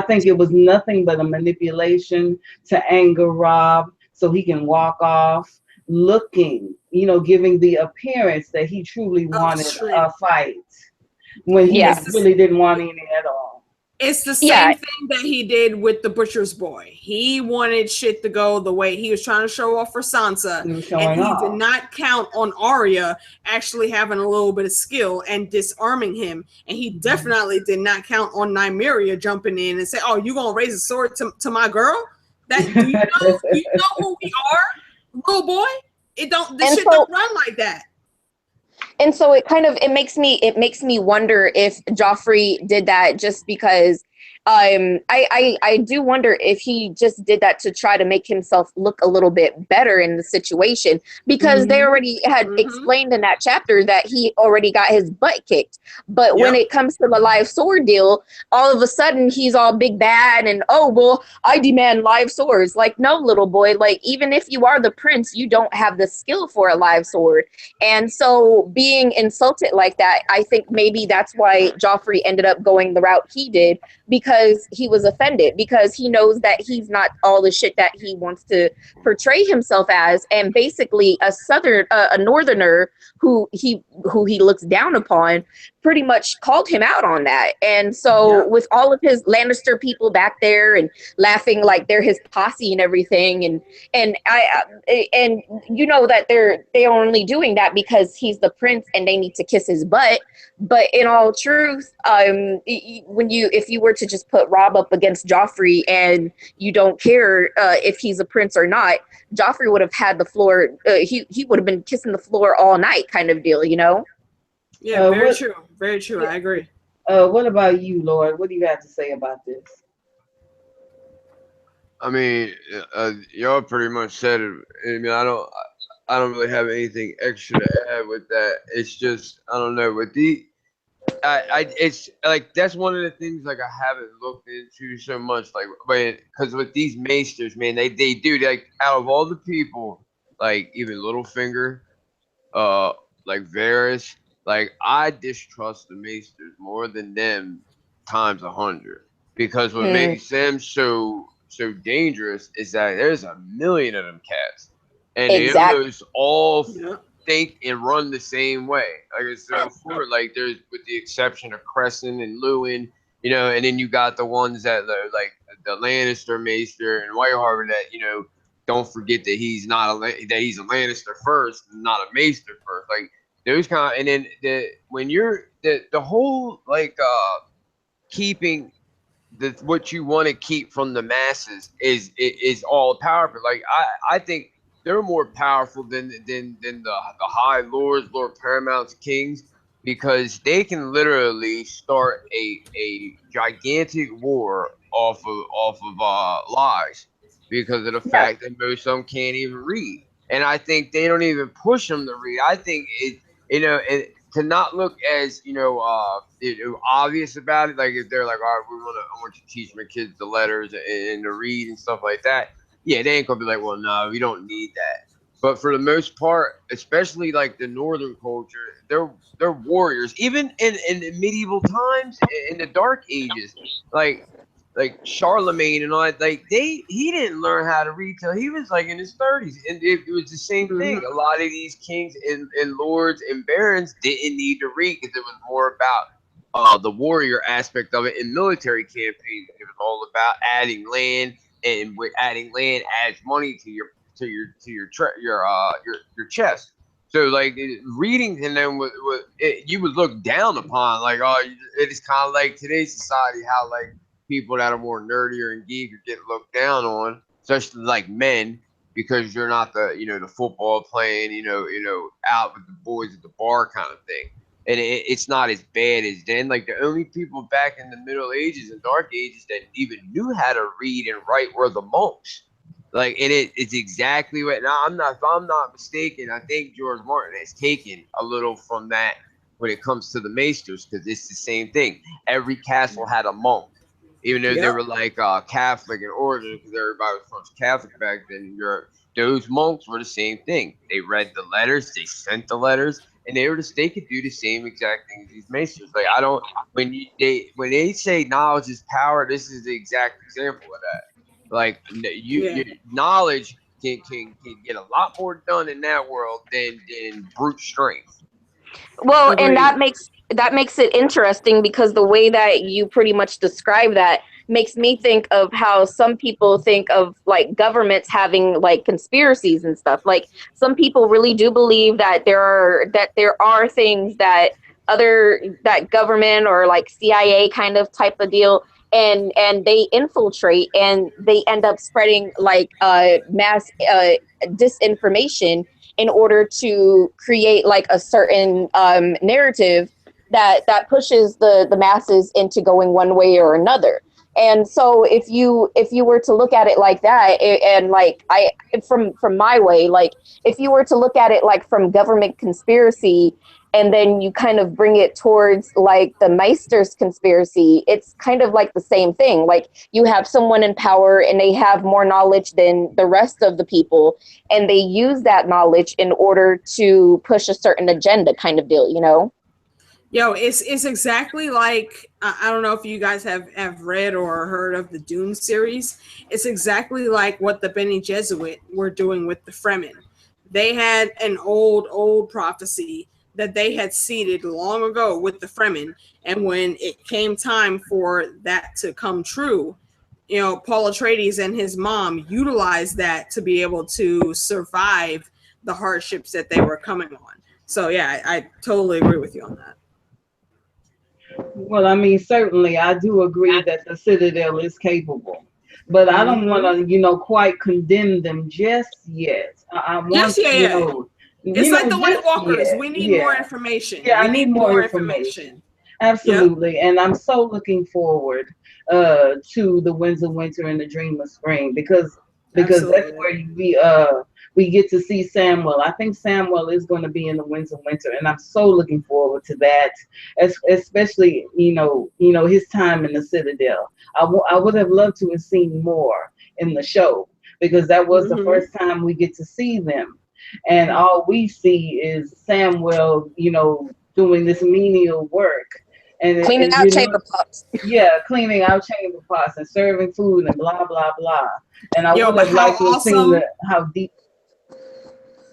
think it was nothing but a manipulation to anger Robb so he can walk off looking, giving the appearance that he truly wanted a fight, when he really didn't want any at all. It's the same thing that he did with the butcher's boy. He wanted shit to go the way he was trying to show off for Sansa, and he did not count on Arya actually having a little bit of skill and disarming him. And he definitely did not count on Nymeria jumping in and say, "Oh, you gonna raise a sword to my girl? Do you know who we are, little boy? This shit don't run like that." And so it makes me wonder if Joffrey did that just because I do wonder if he just did that to try to make himself look a little bit better in the situation, because they already had explained in that chapter that he already got his butt kicked. But when it comes to the live sword deal, all of a sudden he's all big bad and, oh, well, I demand live swords. Like, no, little boy, like, even if you are the prince, you don't have the skill for a live sword. And so being insulted like that, I think maybe that's why Joffrey ended up going the route he did, because he was offended, because he knows that he's not all the shit that he wants to portray himself as, and basically a northerner who he looks down upon pretty much called him out on that. And so with all of his Lannister people back there and laughing like they're his posse and everything, and you know that they're only doing that because he's the prince and they need to kiss his butt. But in all truth, if you were to just put Robb up against Joffrey and you don't care if he's a prince or not, Joffrey would have had the floor. He would have been kissing the floor all night, kind of deal, you know? Yeah, very true. Very true. I agree. What about you, Lord? What do you have to say about this? I mean, y'all pretty much said it. I mean, I don't really have anything extra to add with that. It's just, I don't know, with it's like, that's one of the things like I haven't looked into so much, like, because with these maesters, man, they do, like, out of all the people, like even Littlefinger, like Varys, like, I distrust the maesters more than them times 100, because what makes them so dangerous is that there's a million of them cats, and they almost all think and run the same way. Like I said before, like there's with the exception of Crescent and Lewin, you know, and then you got the ones that are like the Lannister Maester and White Harbor that, you know, don't forget that he's not that he's a Lannister first, not a Maester first. Like those kind of, and then when you're the whole like keeping the what you want to keep from the masses is all powerful. Like I think they're more powerful than the high lords, Lord Paramounts, kings, because they can literally start a gigantic war off of lies because of the Yeah. fact that most of them can't even read. And I think they don't even push them to read. I think it, you know, to not look as obvious about it. Like if they're like, all right, I want you to teach my kids the letters and to read and stuff like that. Yeah, they ain't gonna be like, well, no, we don't need that. But for the most part, especially like the northern culture, they're warriors. Even in the medieval times, in the Dark Ages, like Charlemagne and all that, like he didn't learn how to read till he was like in his 30s, and it was the same thing. A lot of these kings and lords and barons didn't need to read because it was more about the warrior aspect of it. In military campaigns, it was all about adding land, and with adding land adds money to your chest. So like reading and then you would look down upon like, oh, it is kind of like today's society how like people that are more nerdier and geek are getting looked down on, especially like men, because you're not the football playing, out with the boys at the bar kind of thing. And it's not as bad as then. Like the only people back in the Middle Ages and Dark Ages that even knew how to read and write were the monks. Like, and it's exactly what. Now, if I'm not mistaken, I think George Martin has taken a little from that when it comes to the maesters, because it's the same thing. Every castle had a monk, even though they were like Catholic in origin, because everybody was from Catholic back then in Europe. Those monks were the same thing. They read the letters, they sent the letters, and they could do the same exact thing as these maesters. Like I don't when they say knowledge is power, this is the exact example of that. Like your knowledge can get a lot more done in that world than brute strength. Well, and Agreed. that makes it interesting because the way that you pretty much describe that makes me think of how some people think of like governments having like conspiracies and stuff. Like some people really do believe that there are things that government or like CIA kind of type of deal, and they infiltrate and they end up spreading like mass disinformation in order to create like a certain narrative that pushes the masses into going one way or another. And so if you were to look at it like that, and like from my way, like if you were to look at it like from government conspiracy, and then you kind of bring it towards like the Meisters conspiracy, it's kind of like the same thing. Like you have someone in power and they have more knowledge than the rest of the people, and they use that knowledge in order to push a certain agenda kind of deal, you know? Yo, it's exactly like I don't know if you guys have read or heard of the Dune series. It's exactly like what the Bene Gesserit were doing with the Fremen. They had an old prophecy that they had seeded long ago with the Fremen, and when it came time for that to come true, Paul Atreides and his mom utilized that to be able to survive the hardships that they were coming on. So yeah, I totally agree with you on that. Well, I mean, certainly I do agree that the Citadel is capable, but I don't want to, quite condemn them just yet. I want, It's like the White Walkers. yet. We need more information. Yeah, we I need more information. Absolutely. Yep. And I'm so looking forward to the Winds of Winter and the Dream of Spring because Absolutely. that's where we get to see Samwell. I think Samwell is going to be in the Winds of Winter, and I'm so looking forward to that, especially his time in the Citadel. I would have loved to have seen more in the show because that was the first time we get to see them, and all we see is Samwell, doing this menial work. And cleaning out chamber pots. Yeah, cleaning out chamber pots and serving food and blah blah blah. And I would have liked to have seen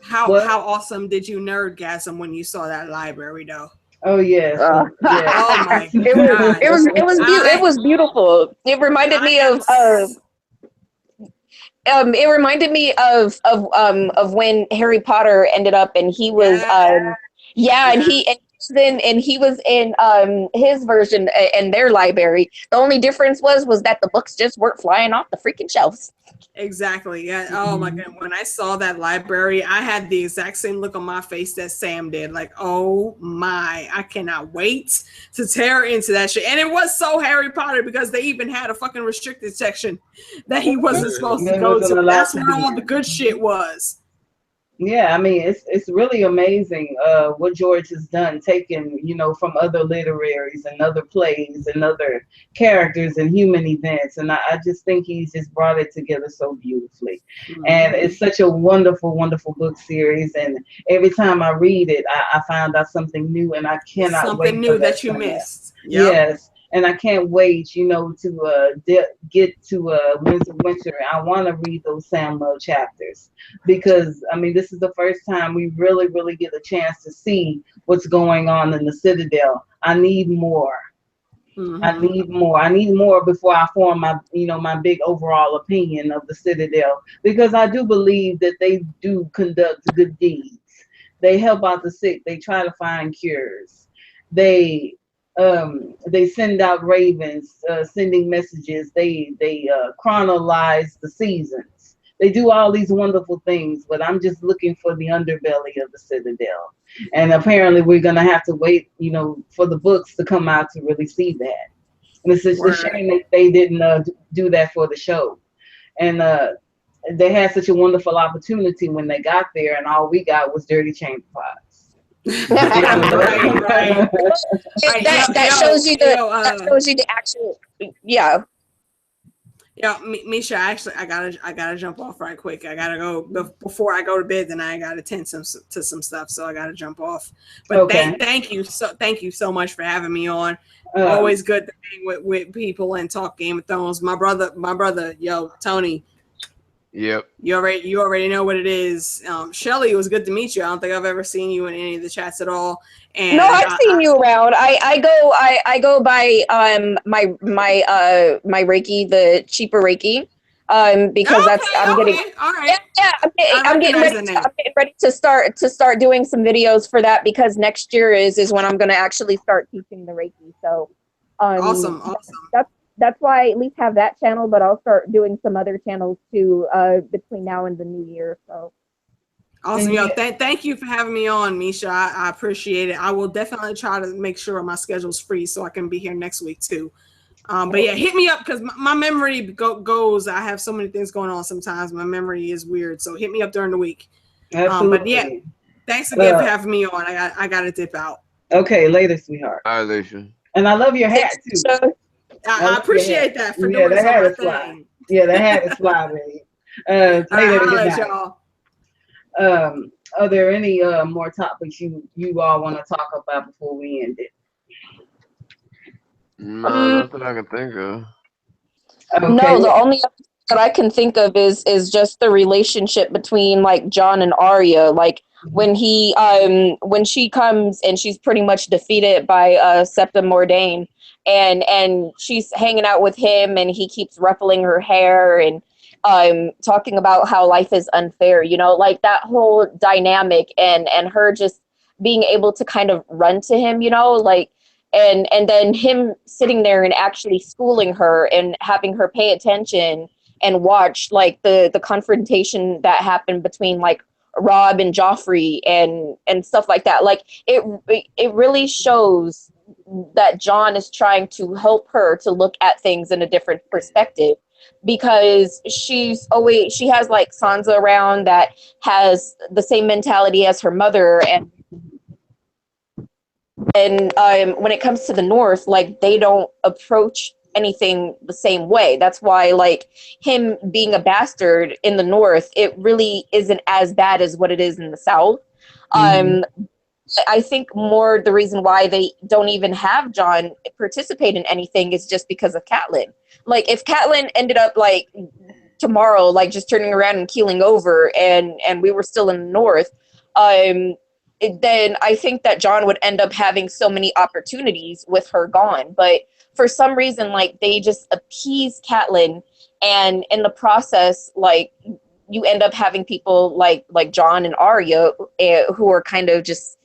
How What? awesome did you nerdgasm when you saw that library though? Oh yes, yes. Oh my it god. it was beautiful. It reminded me am it reminded me of when Harry Potter ended up and he was yeah. and he was in his version in their library. The only difference was that the books just weren't flying off the freaking shelves. Exactly. Yeah. Oh my god. When I saw that library, I had the exact same look on my face that Sam did. Like, oh my, I cannot wait to tear into that shit. And it was so Harry Potter because they even had a fucking restricted section that he wasn't supposed to go to. That's where all the good shit was. Yeah, I mean it's really amazing what George has done, taking, you know, from other literaries and other plays and other characters and human events, and I just think he's just brought it together so beautifully. And it's such a wonderful, wonderful book series, and every time I read it, I find out something new, and I cannot wait something for new that you missed. Yep. Yes. And I can't wait, you know, to get to Winds of Winter. I want to read those Samuel chapters because, I mean, this is the first time we really, really get a chance to see what's going on in the Citadel. I need more. I need more. I need more before I form my, you know, my big overall opinion of the Citadel, because I do believe that they do conduct good deeds. They help out the sick. They try to find cures. They send out ravens, sending messages. They chronologize the seasons. They do all these wonderful things, but I'm just looking for the underbelly of the Citadel. And apparently we're going to have to wait, you know, for the books to come out to really see that. And it's just a shame that they didn't do that for the show. And they had such a wonderful opportunity when they got there, and all we got was dirty chamber pots. Right. That shows you the actual Misha, actually, I gotta jump off right quick. I gotta go before I go to bed. Then I gotta attend to some stuff, so I gotta jump off. But thank you so much for having me on. Always good to hang with people and talk Game of Thrones. My brother, yo, Tony. Yep. You already know what it is. Shelley, it was good to meet you. I don't think I've ever seen you in any of the chats at all. And no, I've seen you around. I go by my Reiki, the cheaper Reiki, because I'm getting all right. I'm getting ready to start doing some videos for that, because next year is when I'm going to actually start teaching the Reiki. So awesome. That's why I at least have that channel, but I'll start doing some other channels too between now and the new year. So awesome. Yo, thank you for having me on, Misha. I appreciate it. I will definitely try to make sure my schedule's free so I can be here next week too. But yeah, hit me up because my memory goes. I have so many things going on sometimes. My memory is weird. So hit me up during the week. Absolutely. But yeah, thanks again for having me on. I got to dip out. Okay, later, sweetheart. All right, Alicia. And I love your hat too. I appreciate that for doing that hat is fly. Yeah, that hat is fly, baby. I'll let y'all. Are there any more topics you all want to talk about before we end it? No, nothing I can think of. Okay. No, the only other thing that I can think of is just the relationship between like Jon and Arya. Like when she comes and she's pretty much defeated by Septa Mordain, and she's hanging out with him, and he keeps ruffling her hair and talking about how life is unfair, you know, like that whole dynamic, and her just being able to kind of run to him, you know, like, and then him sitting there and actually schooling her and having her pay attention and watch like the confrontation that happened between like Robb and Joffrey and stuff like that. Like it really shows that Jon is trying to help her to look at things in a different perspective, because she has like Sansa around that has the same mentality as her mother, and when it comes to the North, like they don't approach anything the same way. That's why like him being a bastard in the North, it really isn't as bad as what it is in the South. I think more the reason why they don't even have Jon participate in anything is just because of Catelyn. Like if Catelyn ended up like tomorrow, like just turning around and keeling over, and we were still in the north, then I think that John would end up having so many opportunities with her gone. But for some reason, like, they just appease Catelyn, and in the process, like, you end up having people like John and Arya, who are kind of just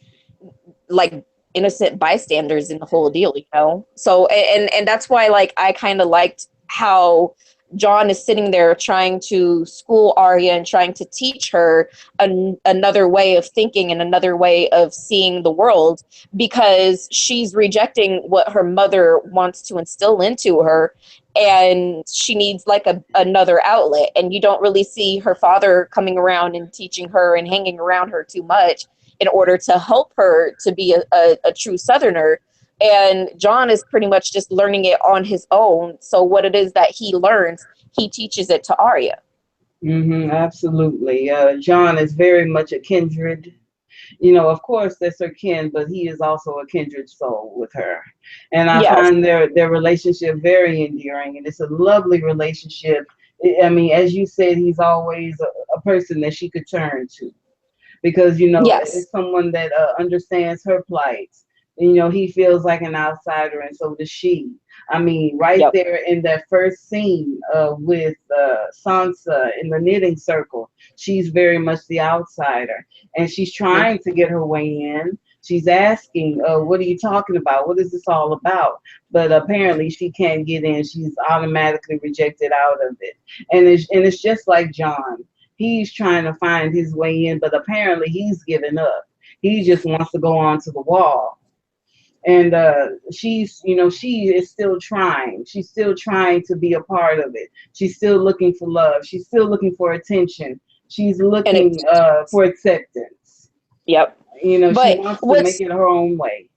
like innocent bystanders in the whole deal, you know? So, and that's why, like, I kind of liked how John is sitting there trying to school Arya and trying to teach her another way of thinking and another way of seeing the world, because she's rejecting what her mother wants to instill into her, and she needs like another outlet. And you don't really see her father coming around and teaching her and hanging around her too much in order to help her to be a true Southerner. And John is pretty much just learning it on his own. So what it is that he learns, he teaches it to Arya. Absolutely. John is very much a kindred. Of course, that's her kin, but he is also a kindred soul with her. And I Yes. find their relationship very endearing, and it's a lovely relationship. I mean, as you said, he's always a person that she could turn to, because Yes. it's someone that understands her plight. He feels like an outsider, and so does she. I mean, right Yep. there in that first scene with Sansa in the knitting circle, she's very much the outsider, and she's trying to get her way in. She's asking, what are you talking about? What is this all about? But apparently she can't get in. She's automatically rejected out of it. And it's just like John. He's trying to find his way in, but apparently he's given up. He just wants to go on to the wall. And she is still trying. She's still trying to be a part of it. She's still looking for love. She's still looking for attention. She's looking for acceptance. Yep. She But wants to make it her own way.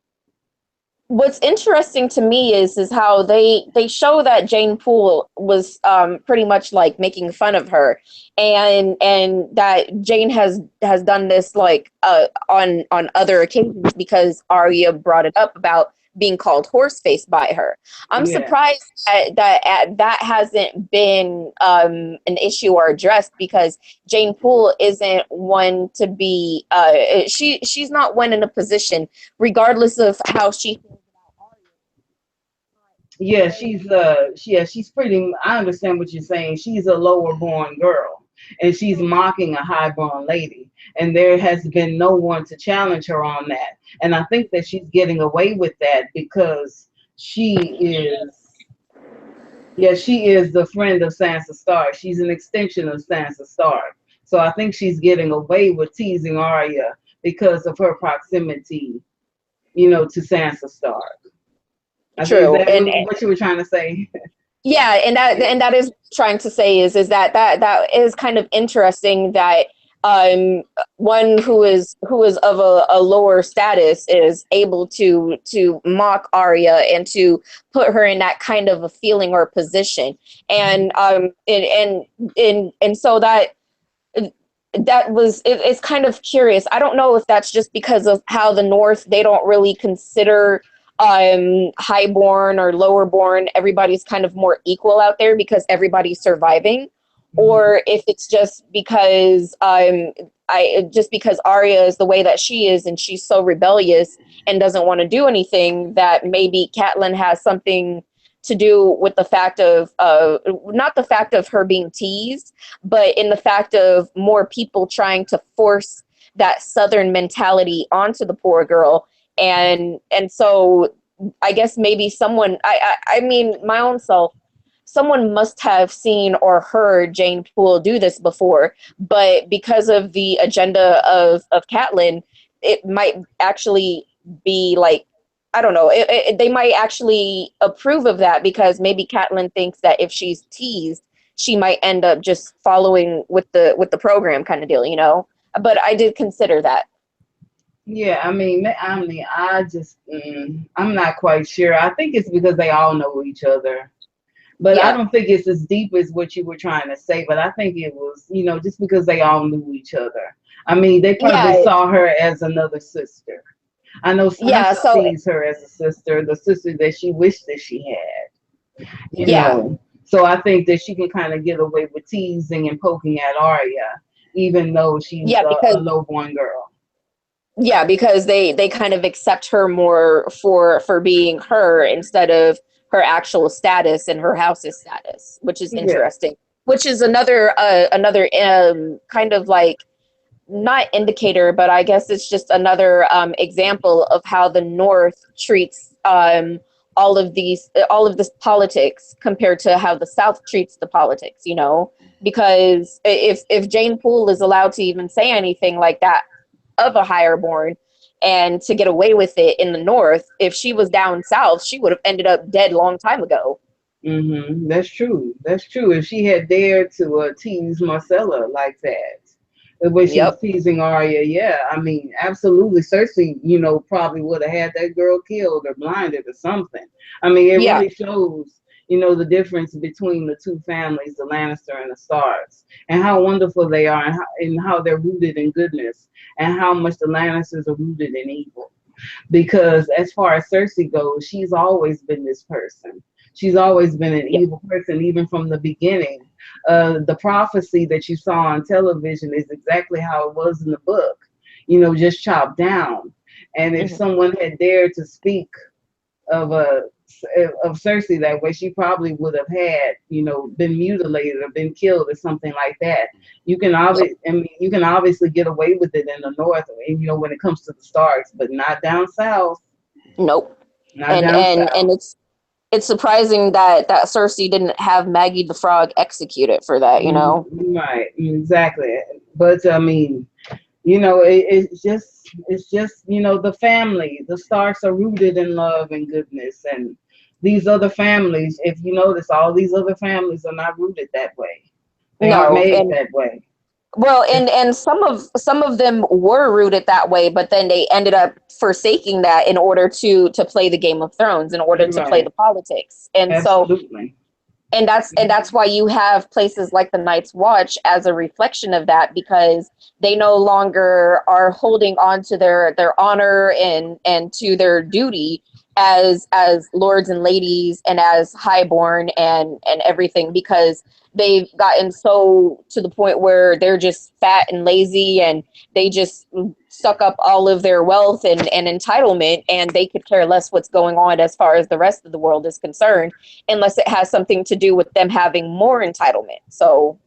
What's interesting to me is how they show that Jane Poole was pretty much like making fun of her, and that Jane has done this like on other occasions, because Arya brought it up about being called horseface by her. I'm surprised that hasn't been an issue or addressed, because Jane Poole isn't one to be she's not one in a position, regardless of how she feels about Arya. She's pretty. I understand what you're saying. She's a lower born girl, and she's mocking a high born lady, and there has been no one to challenge her on that. And I think that she's getting away with that because she is the friend of Sansa Stark. She's an extension of Sansa Stark. So I think she's getting away with teasing Arya because of her proximity, to Sansa Stark. True. Is that what you were trying to say? Yeah, and that is trying to say is that is kind of interesting that one who is of a lower status is able to mock Arya and to put her in that kind of a feeling or position, and so that was it's kind of curious. I don't know if that's just because of how the North, they don't really consider highborn or lowerborn. Everybody's kind of more equal out there because everybody's surviving, or if it's just because because Arya is the way that she is and she's so rebellious and doesn't want to do anything, that maybe Catelyn has something to do with the fact of not the fact of her being teased, but in the fact of more people trying to force that Southern mentality onto the poor girl. And so I guess maybe someone, I mean, my own self, someone must have seen or heard Jane Poole do this before, but because of the agenda of Catelyn, it might actually be like, I don't know, they might actually approve of that, because maybe Catelyn thinks that if she's teased, she might end up just following with the program kind of deal, But I did consider that. Yeah, I mean, I just, I'm not quite sure. I think it's because they all know each other. But Yeah. I don't think it's as deep as what you were trying to say. But I think it was, just because they all knew each other. I mean, they probably saw her as another sister. I know Sansa sees her as a sister, the sister that she wished that she had. So I think that she can kind of get away with teasing and poking at Arya, even though she's Yeah, a because lowborn girl. yeah, because they kind of accept her more for being her instead of her actual status and her house's status, which is Yeah. interesting. Which is another kind of like not indicator, but I guess it's just another example of how the North treats all of this politics compared to how the South treats the politics. You know, because if Jane Poole is allowed to even say anything like that of a higher born and to get away with it in the North, if she was down south, she would have ended up dead long time ago. That's true. That's true. If she had dared to tease Marcella like that, the way she was Yep. teasing Arya, yeah, I mean, absolutely. Cersei, probably would have had that girl killed or blinded or something. I mean, it Yeah. really shows, the difference between the two families, the Lannister and the Starks, and how wonderful they are, and how they're rooted in goodness, and how much the Lannisters are rooted in evil. Because as far as Cersei goes, she's always been this person. She's always been an Yep. evil person, even from the beginning. The prophecy that you saw on television is exactly how it was in the book, just chopped down. And if Mhm. someone had dared to speak of of Cersei that way, she probably would have had, been mutilated or been killed or something like that. Yep. You can obviously get away with it in the North, and when it comes to the Starks, but not down south. Nope. Not And down and south. and it's surprising that Cersei didn't have Maggie the Frog executed for that, you know? Right, exactly. But I mean, it's just the family. The Starks are rooted in love and goodness, and these other families, if you notice, all these other families are not rooted that way. They aren't No. made And that way. well, and some of them were rooted that way, but then they ended up forsaking that in order to play the Game of Thrones, in order to play Right, the politics. And so absolutely. and that's why you have places like the Night's Watch as a reflection of that, because they no longer are holding on to their honor and to their duty as lords and ladies and as highborn and everything, because they've gotten so to the point where they're just fat and lazy, and they just suck up all of their wealth and entitlement, and they could care less what's going on as far as the rest of the world is concerned, unless it has something to do with them having more entitlement. So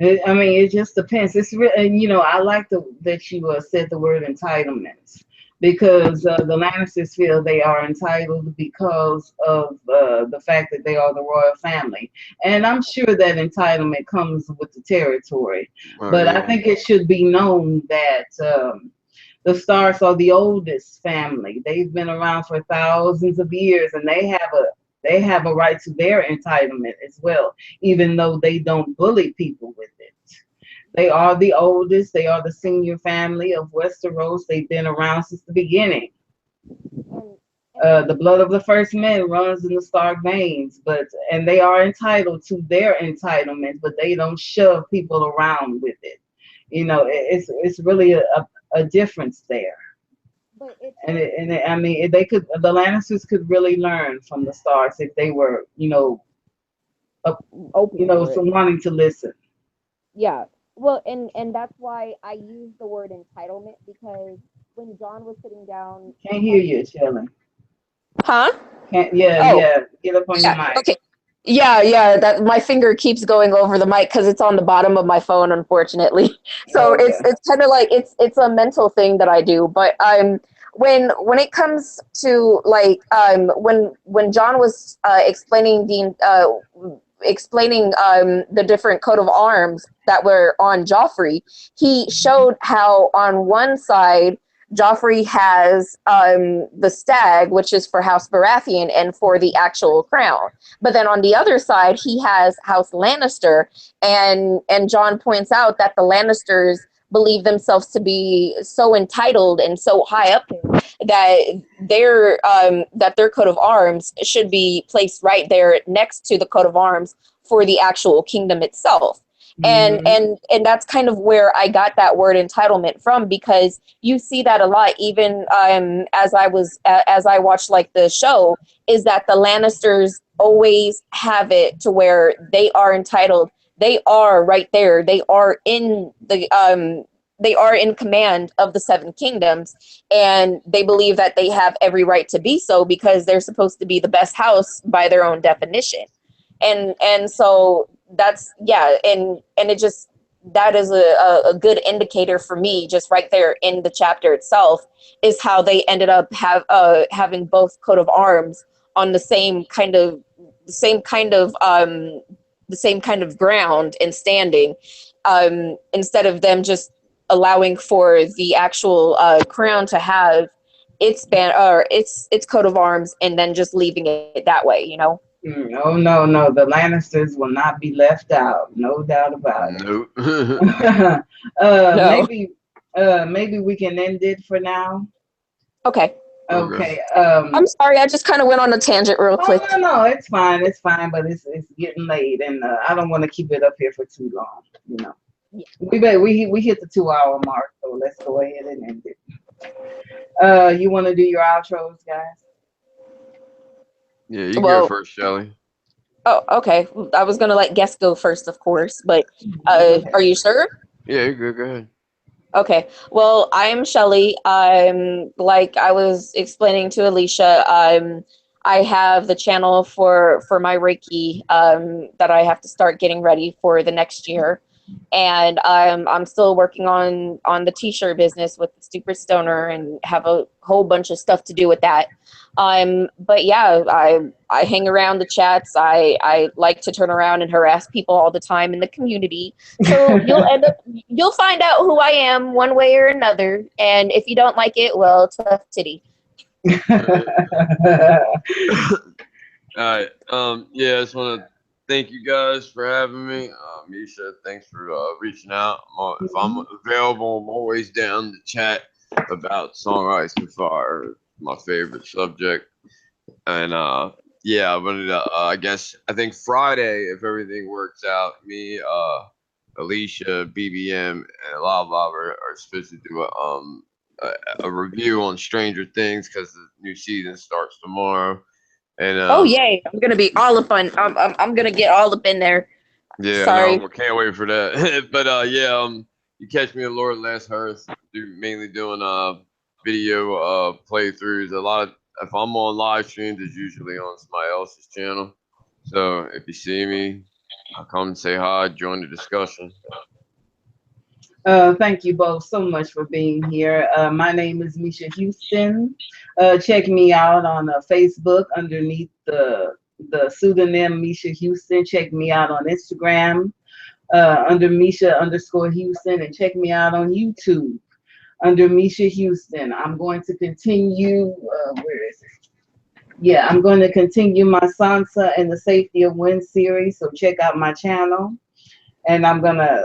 I mean, it just depends. It's real, and I like that you said the word entitlements, because the Lannisters feel they are entitled because of the fact that they are the royal family, and I'm sure that entitlement comes with the territory. Oh But I yeah. think it should be known that the Starks are the oldest family. They've been around for thousands of years, and they have a right to their entitlement as well, even though they don't bully people with it. They are the oldest. They are the senior family of Westeros. They've been around since the beginning. The blood of the first men runs in the Stark veins, and they are entitled to their entitlement, but they don't shove people around with it. It's really a difference there. but it's I mean, the Lannisters could really learn from the Starks if they were, up, open to so it. wanting to listen. Yeah. Well, and that's why I use the word entitlement, because when John was sitting down Can't hear you, Shelley. Huh? Can't. Yeah, Oh, yeah. Get up on your yeah. mic. Okay. Yeah. That my finger keeps going over the mic because it's on the bottom of my phone, unfortunately. So Okay. it's kind of like it's a mental thing that I do. But when it comes to like when John was explaining the different coat of arms that were on Joffrey, he showed how on one side Joffrey has the stag, which is for House Baratheon and for the actual crown. But then on the other side, he has House Lannister, and John points out that the Lannisters believe themselves to be so entitled and so high up there that their coat of arms should be placed right there next to the coat of arms for the actual kingdom itself. And Mm-hmm. and that's kind of where I got that word entitlement from, because you see that a lot, even as I watched like the show, is that the Lannisters always have it to where they are entitled. They are right there. They are in command of the seven kingdoms, and they believe that they have every right to be so because they're supposed to be the best house by their own definition. And so that's, yeah, and it just, that is a good indicator for me, just right there in the chapter itself, is how they ended up having both coat of arms on the same kind of ground and standing, instead of them just allowing for the actual crown to have its or its coat of arms and then just leaving it that way, you know. Oh no, the Lannisters will not be left out, no doubt about Nope. it. No. Maybe we can end it for now. Okay. Okay. I'm sorry, I just kind of went on a tangent real quick. No, it's fine, but it's getting late, and I don't want to keep it up here for too long. You know, Yeah. we hit the 2-hour mark, so let's go ahead and end it. You want to do your outros, guys? Yeah, you go first, Shelley. Oh, okay. I was gonna let guests go first, of course, but are you sure? Yeah, you're good. Go ahead. Okay. Well, I'm Shelley. Like I was explaining to Alicia, I have the channel for my Reiki that I have to start getting ready for the next year. And I'm still working on the t-shirt business with the Stupid Stoner and have a whole bunch of stuff to do with that. But yeah, I hang around the chats. I like to turn around and harass people all the time in the community. So you'll find out who I am one way or another. And if you don't like it, well, tough titty. All right. Yeah, I just want to thank you guys for having me. Misha, thanks for reaching out. If I'm available, I'm always down to chat about Song Ice and Fire, my favorite subject. And yeah, I wanted to, I think Friday, if everything works out, me, Alicia, BBM, and Lava are supposed to do a review on Stranger Things because the new season starts tomorrow. And oh yay! I'm gonna be all up on. I'm gonna get all up in there. Yeah, Sorry. no, can't wait for that. But yeah, you catch me at Lord Last Hearth, mainly doing video playthroughs. A lot of, if I'm on live streams, it's usually on somebody else's channel. So if you see me, I'll come and say hi, join the discussion. Thank you both so much for being here. My name is Misha Houston. Check me out on Facebook underneath the pseudonym Misha Houston. Check me out on Instagram under Misha_Houston, and check me out on YouTube under Misha Houston. I'm going to continue. Where is it? Yeah, I'm going to continue my Sansa and the Safety of Wind series. So check out my channel. And I'm gonna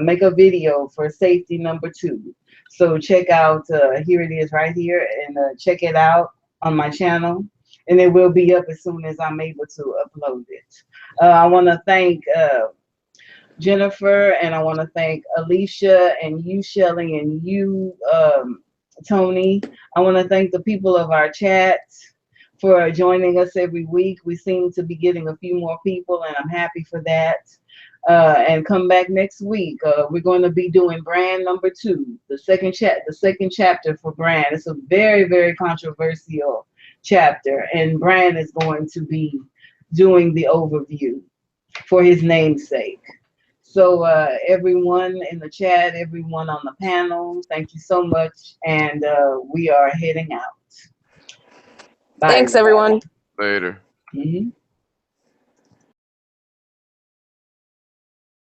make a video for safety number 2. So check out, here it is right here, and check it out on my channel. And it will be up as soon as I'm able to upload it. I wanna thank Jennifer, and I wanna thank Alicia, and you, Shelley, and you, Tony. I wanna thank the people of our chat for joining us every week. We seem to be getting a few more people, and I'm happy for that. And come back next week. We're going to be doing brand number 2, the second chapter for brand. It's a very, very controversial chapter, and Brand is going to be doing the overview for his namesake. So everyone in the chat, everyone on the panel, thank you so much, and we are heading out. Bye. Thanks, everyone. Later. Mm-hmm.